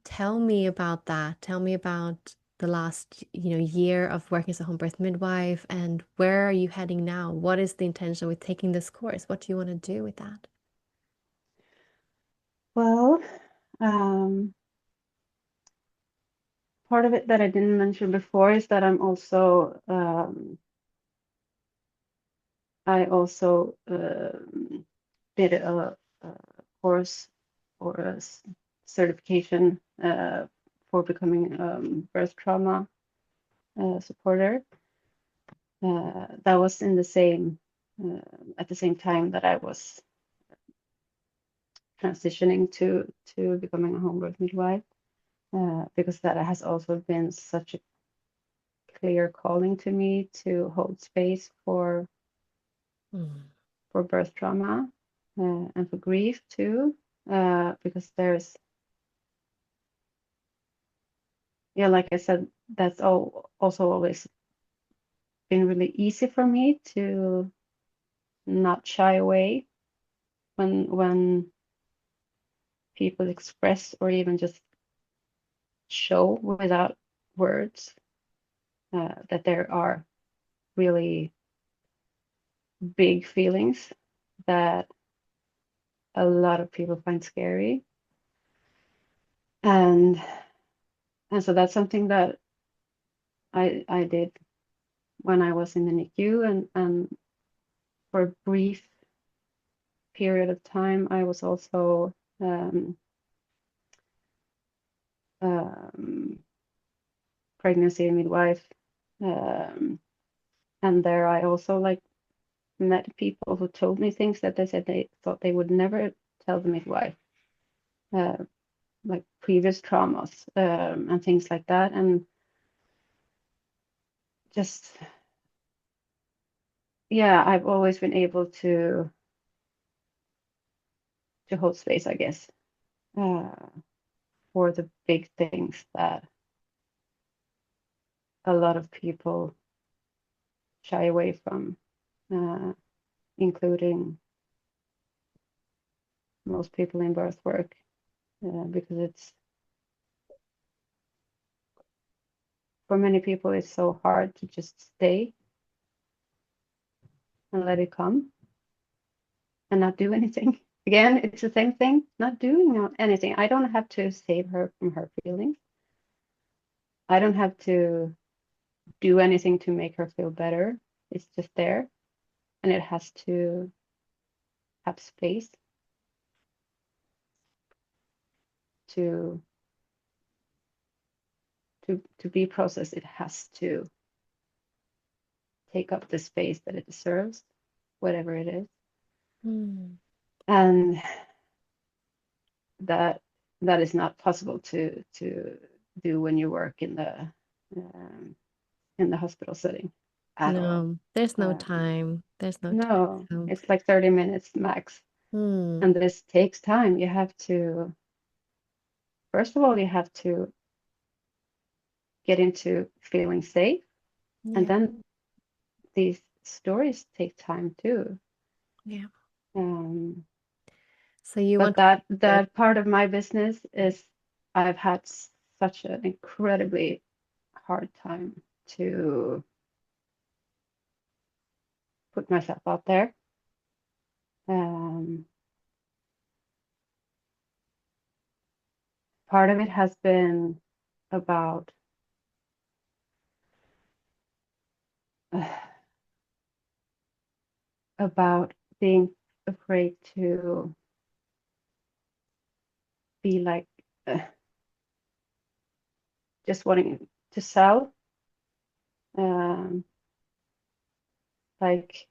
Tell me about that. Tell me about the last, year of working as a home birth midwife, and where are you heading now? What is the intention with taking this course? What do you want to do with that? Well, um, part of it that I didn't mention before is that I also did a course or certification for becoming birth trauma supporter. That was in the same at the same time that I was transitioning to becoming a home birth midwife, because that has also been such a clear calling to me to hold space Mm. for birth trauma and for grief too, because there's, yeah, like I said, that's also always been really easy for me to not shy away when people express or even just show without words that there are really big feelings that a lot of people find scary. And so that's something that I did when I was in the NICU, and for a brief period of time I was also um, pregnancy midwife, um, and there I also like met people who told me things that they said they thought they would never tell the midwife, uh, like previous traumas and things like that, and just, yeah, I've always been able to hold space, I guess, uh, for the big things that a lot of people shy away from, uh, including most people in birth work, because it's, for many people it's so hard to just stay and let it come and not do anything. Again, it's the same thing, not doing anything. I don't have to save her from her feelings. I don't have to do anything to make her feel better. It's just there, and it has to have space to to be processed. It has to take up the space that it deserves, whatever it is. Mm. And that that is not possible to do when you work um, in the hospital setting at all. No, there's no Um, time. There's no time. no, So, it's like 30 minutes max, mm, and this takes time. You have to, first of all, you have to get into feeling safe, and yeah, then these stories take time too. yeah. Um, So you but want to that keep it. that part of my business is, I've had such an incredibly hard time to put myself out there. Um, Part of it has been about about being afraid to be like just wanting to sell. Um, like,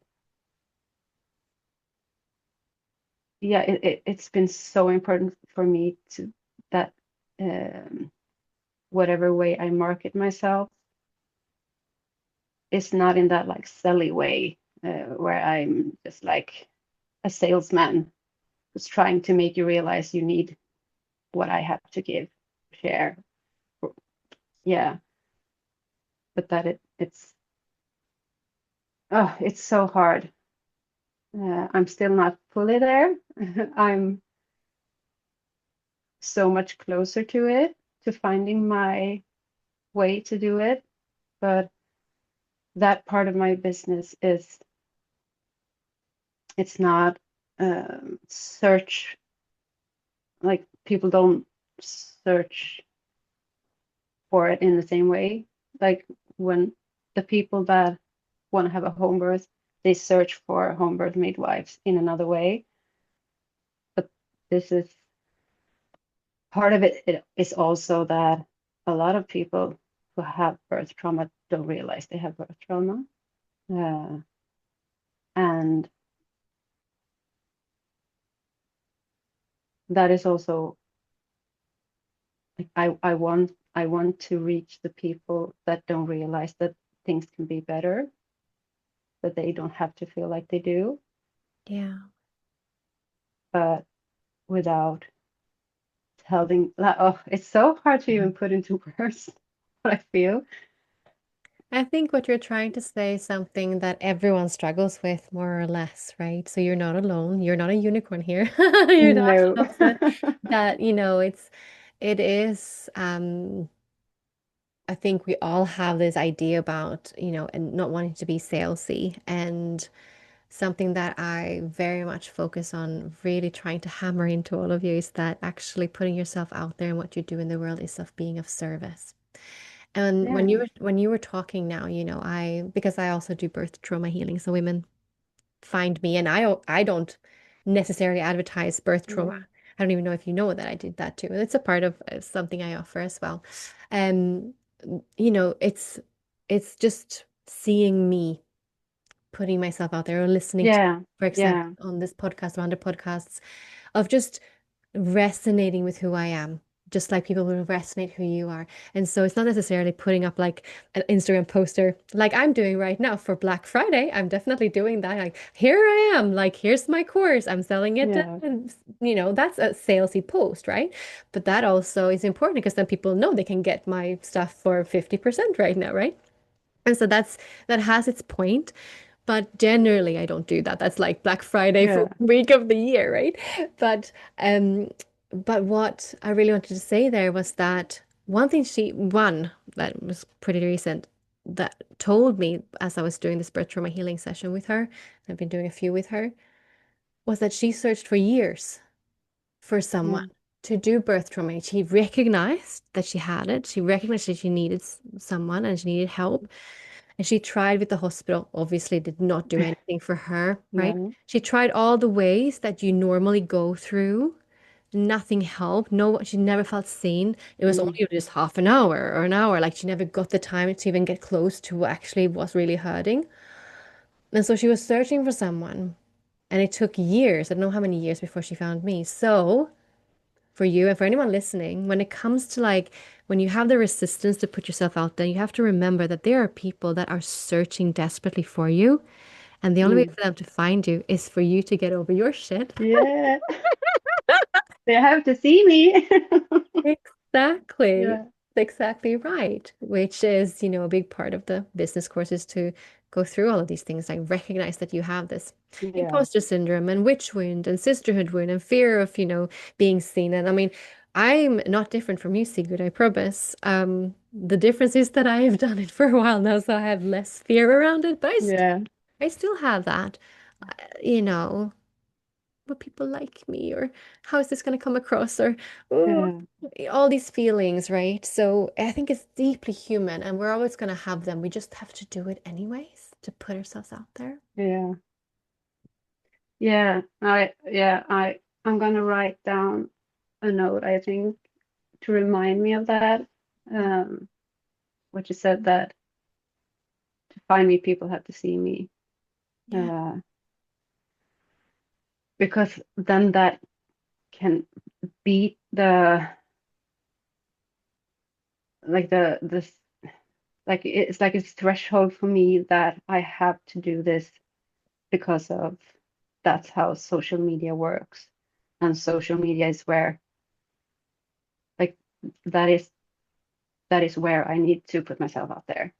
yeah, it's been so important for me to that whatever way I market myself is not in that like selly way where I'm just like a salesman who's trying to make you realize you need what I have to give, share. Yeah, but that it's so hard. I'm still not fully there. I'm so much closer to it, to finding my way to do it. But that part of my business is it's not search like people don't search for it in the same way. Like when the people that want to have a home birth, they search for home birth midwives in another way. But this is part of it, it is also that a lot of people who have birth trauma don't realize they have birth trauma. Uh, and that is also like I want to reach the people that don't realize that things can be better, that they don't have to feel like they do, Yeah. but without telling like, oh, it's so hard to even put into words what I feel. I think what you're trying to say is something that everyone struggles with, more or less, right? So you're not alone. You're not a unicorn here. You're not No. alone. That, it is, I think we all have this idea about, and not wanting to be salesy. And something that I very much focus on really trying to hammer into all of you is that actually putting yourself out there and what you do in the world is of being of service. And when Yeah. you were talking now, because I also do birth trauma healing, so women find me, and I don't necessarily advertise birth trauma. Yeah. I don't even know if you know that I did that too. It's a part of something I offer as well. Um, it's just seeing me putting myself out there or listening to, Yeah. for example, Yeah. on this podcast or other podcasts, of just resonating with who I am, just like people will resonate who you are. And so it's not necessarily putting up like an Instagram poster like I'm doing right now for Black Friday. I'm definitely doing that. Like, here I am, like, here's my course, I'm selling it. Yeah. And, that's a salesy post, right? But that also is important because then people know they can get my stuff for 50% right now, right? And so that has its point. But generally, I don't do that. That's like Black Friday for Yeah. week of the year, right? But um, but what I really wanted to say there was that one that was pretty recent that told me as I was doing this birth trauma healing session with her, I've been doing a few with her, was that she searched for years for someone Yeah. to do birth trauma. She recognized that she had it. She recognized that she needed someone and she needed help. And she tried with the hospital, obviously did not do anything for her, right? No. She tried all the ways that you normally go through. Nothing helped. No, she never felt seen. It was Mm. only just half an hour or an hour. Like she never got the time to even get close to what actually was really hurting. And so she was searching for someone. And it took years. I don't know how many years before she found me. So for you and for anyone listening, when it comes to like when you have the resistance to put yourself out there, you have to remember that there are people that are searching desperately for you. And the only way Mm. for them to find you is for you to get over your shit. Yeah. They have to see me. Exactly. Yeah. Exactly right. Which is, a big part of the business courses to go through all of these things. Like recognize that you have this Yeah. imposter syndrome and witch wound and sisterhood wound and fear of, being seen. And I mean, I'm not different from you, Sigrid, I promise. The difference is that I have done it for a while now, so I have less fear around it, but Yeah. I still have that, you know. Will people like me, or how is this going to come across, or oh, Yeah. all these feelings, right? So I think it's deeply human and we're always going to have them. We just have to do it anyways to put ourselves out there. Yeah. I'm gonna write down a note, I think, to remind me of that. What you said, that to find me, people have to see me. Yeah. Because then that can beat the like the this like it's like a threshold for me that I have to do this because of that's how social media works. And social media is where like that is that is where I need to put myself out there.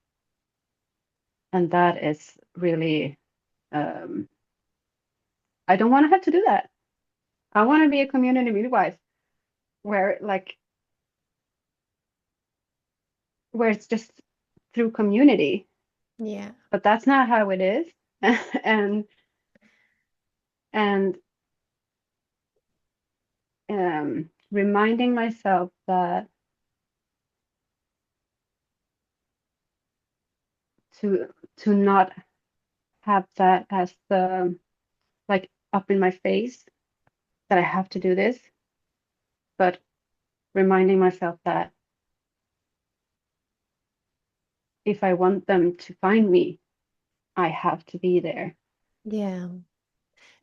And that is really I don't want to have to do that. I want to be a community midwife where where it's just through community. Yeah. But that's not how it is. and and reminding myself that to not have that as the like up in my face that I have to do this, but reminding myself that if I want them to find me, I have to be there. Yeah.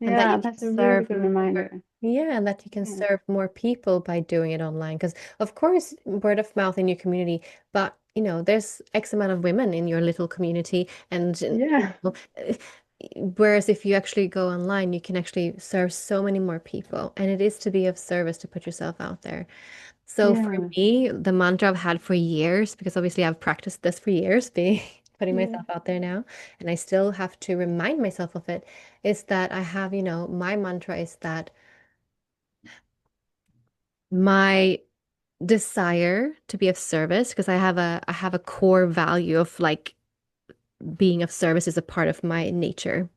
And that Yeah, you can that's a really serve good more. reminder. Yeah, and that you can Yeah, serve more people by doing it online. Because of course, word of mouth in your community, but there's X amount of women in your little community, and yeah, whereas if you actually go online, you can actually serve so many more people, and it is to be of service to put yourself out there. So for yeah, me, the mantra I've had for years, because obviously I've practiced this for years, be putting yeah, myself out there now, and I still have to remind myself of it, is that I have, my mantra is that my desire to be of service, because I have a core value of like being of service is a part of my nature.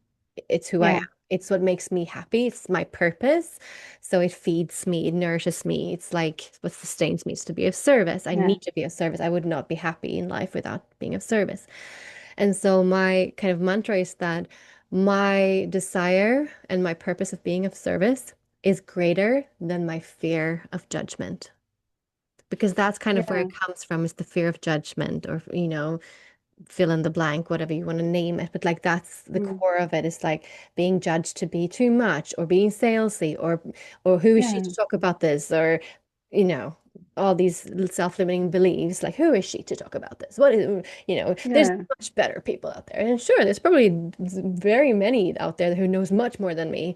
It's who I am. yeah, It's what makes me happy. It's my purpose. So it feeds me, it nourishes me. It's like what sustains me is to be of service. I yeah, need to be of service. I would not be happy in life without being of service. And so my kind of mantra is that my desire and my purpose of being of service is greater than my fear of judgment. Because that's kind of where yeah, it comes from, is the fear of judgment, or fill in the blank, whatever you want to name it. But like that's the mm, core of it, is like being judged to be too much, or being salesy, or who is she yeah, to talk about this, or you know all these self-limiting beliefs, like who is she to talk about this, what is, there's yeah, much better people out there, and sure, there's probably very many out there who knows much more than me,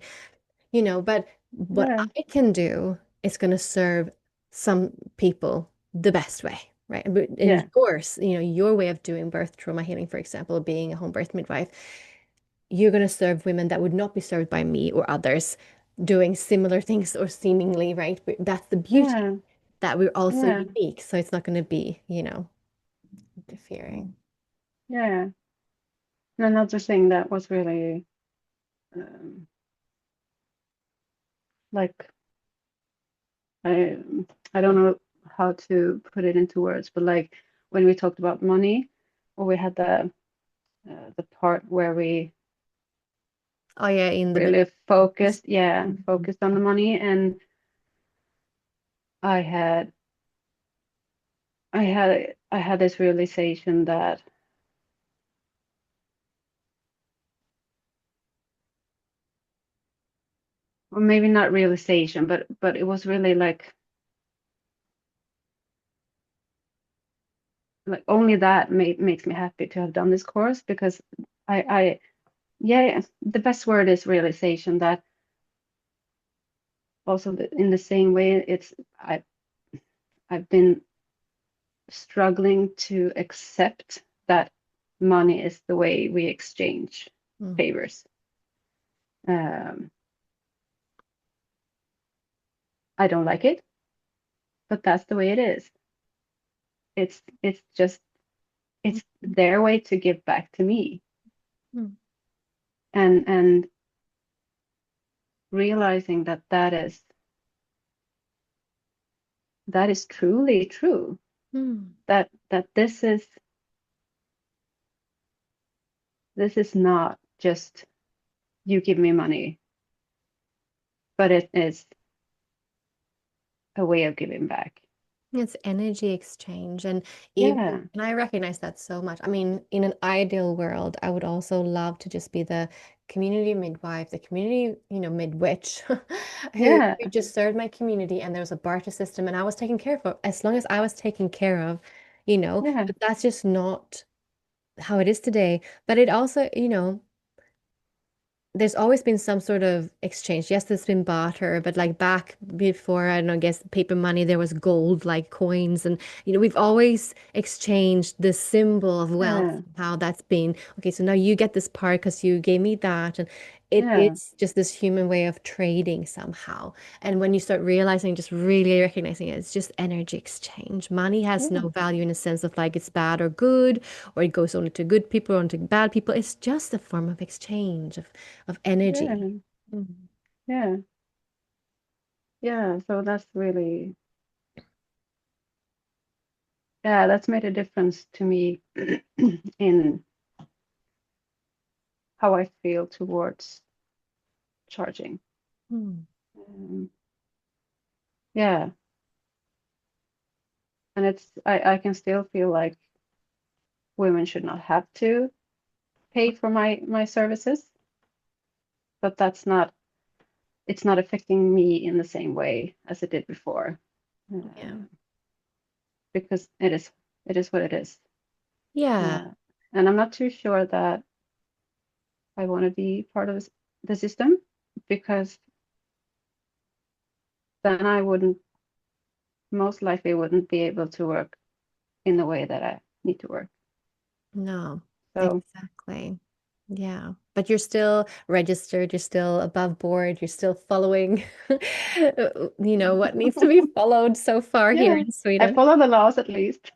but what yeah, I can do is going to serve some people the best way, right? And yeah, yours, your way of doing birth trauma healing, for example, being a home birth midwife, you're going to serve women that would not be served by me or others doing similar things, or seemingly, right? But that's the beauty, yeah, that we're also yeah, unique. So it's not going to be, interfering. yeah. And another thing that was really um, like I I don't know how to put it into words, but like when we talked about money, or we had the part where we Oh yeah, in the really business. focused, Mhm. focused on the money, and I had I had this realization that, or maybe not realization, but it was really like only that makes me happy to have done this course, because I yeah, the best word is realization, that also in the same way it's I've been struggling to accept that money is the way we exchange Mm. favors. Um, I don't like it, but that's the way it is. It's just it's their way to give back to me, Mm. and realizing that that is truly true. Mm. That this is not just you give me money. but it is a way of giving back. It's energy exchange. And even, Yeah, and I recognize that so much. I mean, in an ideal world, I would also love to just be the community midwife, the community, midwitch yeah, who just served my community and there was a barter system and I was taken care of as long as I was taken care of, yeah, but that's just not how it is today. But it also, there's always been some sort of exchange. Yes, there's been barter, but like back before, I don't know, I guess paper money, there was gold like coins. And, we've always exchanged the symbol of wealth, yeah, how that's been, okay, so now you get this part because you gave me that. And it yeah, is just this human way of trading somehow. And when you start realizing, just really recognizing it, it's just energy exchange. Money has yeah, no value in a sense of like it's bad or good, or it goes only to good people or onto bad people. It's just a form of exchange of energy. yeah, Mm. yeah, yeah. So that's really, yeah, that's made a difference to me in how I feel towards charging. Mm. Um, yeah, and I can still feel like women should not have to pay for my services, but it's not affecting me in the same way as it did before, Yeah. uh, because it is what it is. Yeah. Uh, and I'm not too sure that I want to be part of the system, because then I wouldn't, most likely wouldn't be able to work in the way that I need to work. No, So exactly. Yeah. But you're still registered, you're still above board, you're still following, what needs to be followed so far here yeah, in I Sweden. follow the laws at least.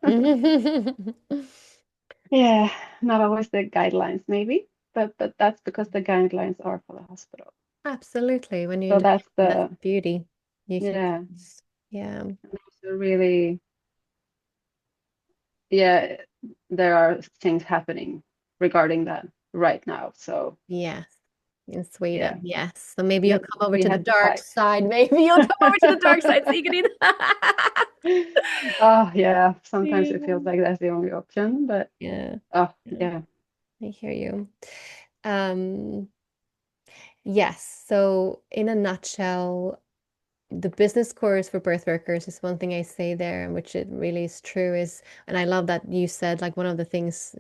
Yeah, not always the guidelines maybe, but that's because the guidelines are for the hospital. Absolutely. When you're So independent, that's that's the, the beauty. You can yeah, choose. Yeah. so really, yeah, there are things happening regarding that right now. So Yes. In yeah, Sweden. Yes. So maybe we you'll have, come over we to the have to dark fight. side. Maybe you'll come over to the dark side, Sigrid. Oh yeah, sometimes it feels Yeah. like that's the only option, but Yeah. oh Yeah. yeah, I hear you. Um, yes. So in a nutshell, the business course for birth workers is one thing I say there, and which it really is true is, and I love that you said like one of the things,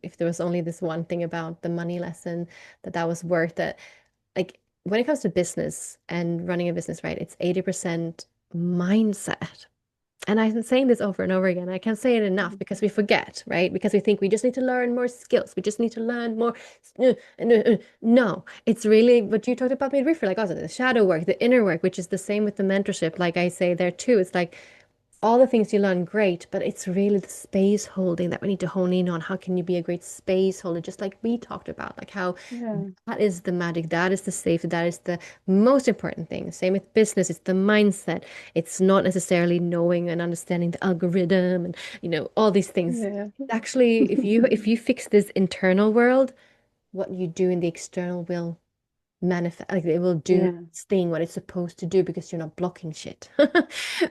if there was only this one thing about the money lesson, that was worth it. Like when it comes to business and running a business, right, it's 80% mindset. And I'm saying this over and over again. I can't say it enough because we forget, right? Because we think we just need to learn more skills. We just need to learn more. No, it's really what you talked about midwifery, like also the shadow work, the inner work, which is the same with the mentorship. Like I say there too, it's like all the things you learn, great, but it's really the space holding that we need to hone in on. How can you be a great space holder, just like we talked about, like how yeah, that is the magic, that is the safety, that is the most important thing. Same with business, it's the mindset. It's not necessarily knowing and understanding the algorithm and all these things. yeah, It's actually, if you fix this internal world, what you do in the external will manifest, like it will do yeah, its thing what it's supposed to do because you're not blocking shit.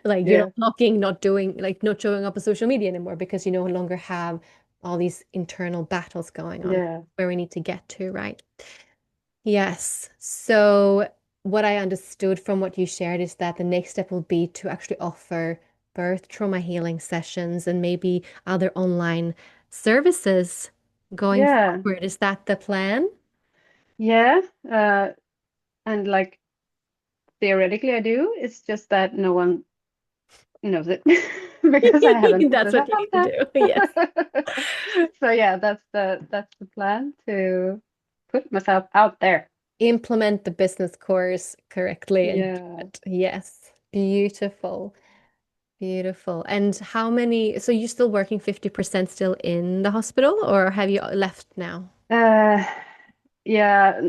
Like you're yeah, not blocking, not doing, like not showing up on social media anymore because you no longer have all these internal battles going on yeah, where we need to get to, right? Yes. So what I understood from what you shared is that the next step will be to actually offer birth trauma healing sessions and maybe other online services going yeah, forward. Is that the plan? yeah. And like theoretically, I do. It's just that no one knows it because I haven't put That's it what up you need to there. do. Yes. So yeah, that's the plan, to put myself out there. Implement the business course correctly and do Yeah. it. Yes. Beautiful. Beautiful. And how many, so you're still working 50% still in the hospital or have you left now? Uh, yeah,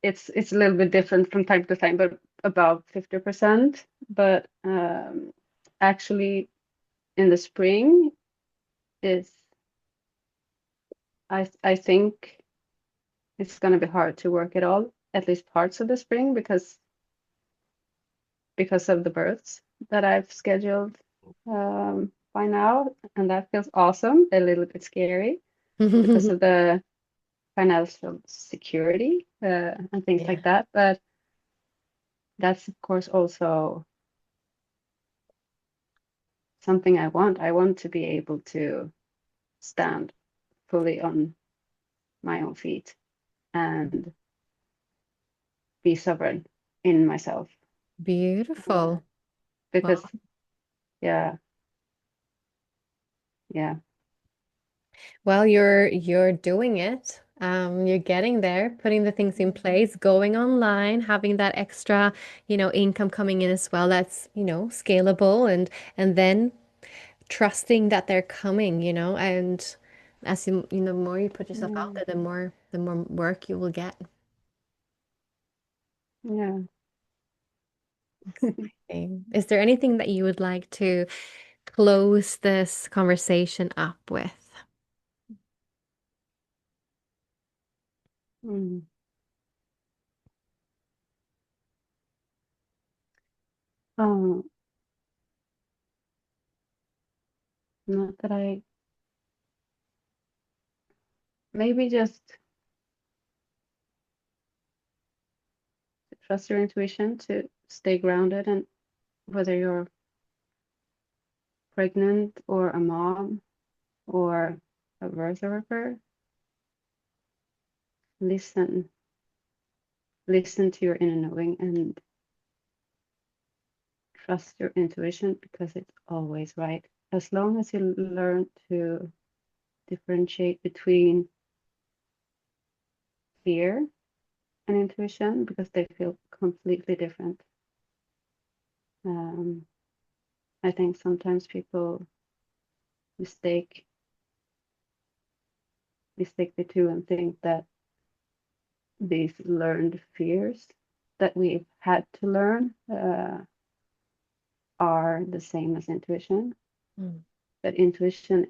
it's a little bit different from time to time, but about 50%. But actually, in the spring is I think it's going to be hard to work at all, at least parts of the spring, because because of the births that I've scheduled by now, and that feels awesome. A little bit scary because of the financial security and things like that. But that's of course also something I want. I want to be able to stand fully on my own feet and be sovereign in myself. Beautiful. Because Wow. yeah. Well, you're doing it. You're getting there, putting the things in place, going online, having that extra, income coming in as well. That's, scalable, and then trusting that they're coming, and as the more you put yourself out there, the more work you will get. Yeah. Okay. Is there anything that you would like to close this conversation up with? Mm. Oh, not that I maybe just trust your intuition to stay grounded, and whether you're pregnant or a mom or a birth worker, listen to your inner knowing and trust your intuition, because it's always right. As long as you learn to differentiate between fear and intuition, because they feel completely different. I think sometimes people mistake the two and think that these learned fears that we've had to learn are the same as intuition. But intuition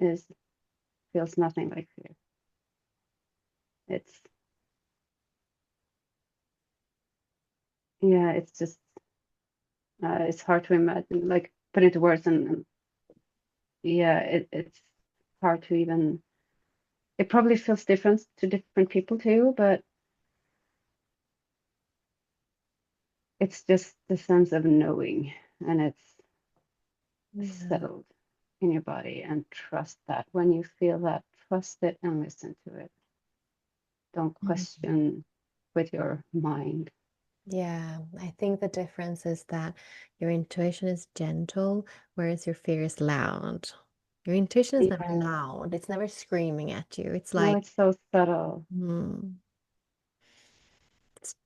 feels nothing like fear. It's just it's hard to imagine, like put into words, and it's hard to even. It probably feels different to different people too, but it's just the sense of knowing, and it's settled in your body, and trust that. When you feel that, trust it and listen to it. Don't question with your mind. Yeah, I think the difference is that your intuition is gentle, whereas your fear is loud. Your intuition is never Yeah. loud. It's never screaming at you. It's No, like, it's so subtle.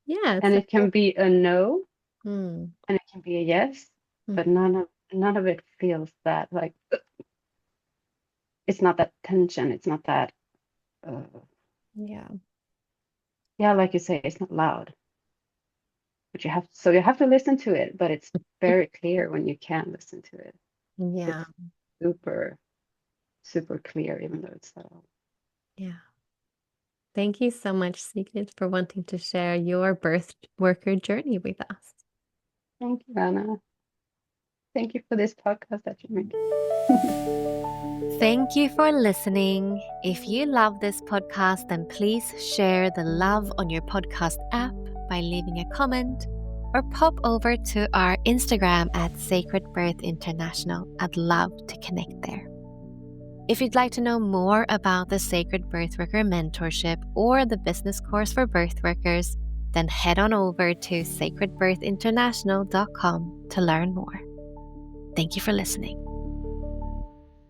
yeah, it's And like, it can be a no, mm, and it can be a yes, but mhm, none of it feels that, like, it's not that tension. It's not that uh, yeah, yeah, like you say, it's not loud. But you have to listen to it, but it's very clear when you can listen to it. yeah, It's super, super clear, even though it's subtle. yeah. Thank you so much, Sigrid, for wanting to share your birth worker journey with us. Thank you, Anna. Thank you for this podcast that you make. Thank you for listening. If you love this podcast, then please share the love on your podcast app by leaving a comment or pop over to our Instagram at Sacred Birth International. I'd love to connect there. If you'd like to know more about the Sacred Birthworker Mentorship or the business course for birth workers, then head on over to sacredbirthinternational.com to learn more. Thank you for listening.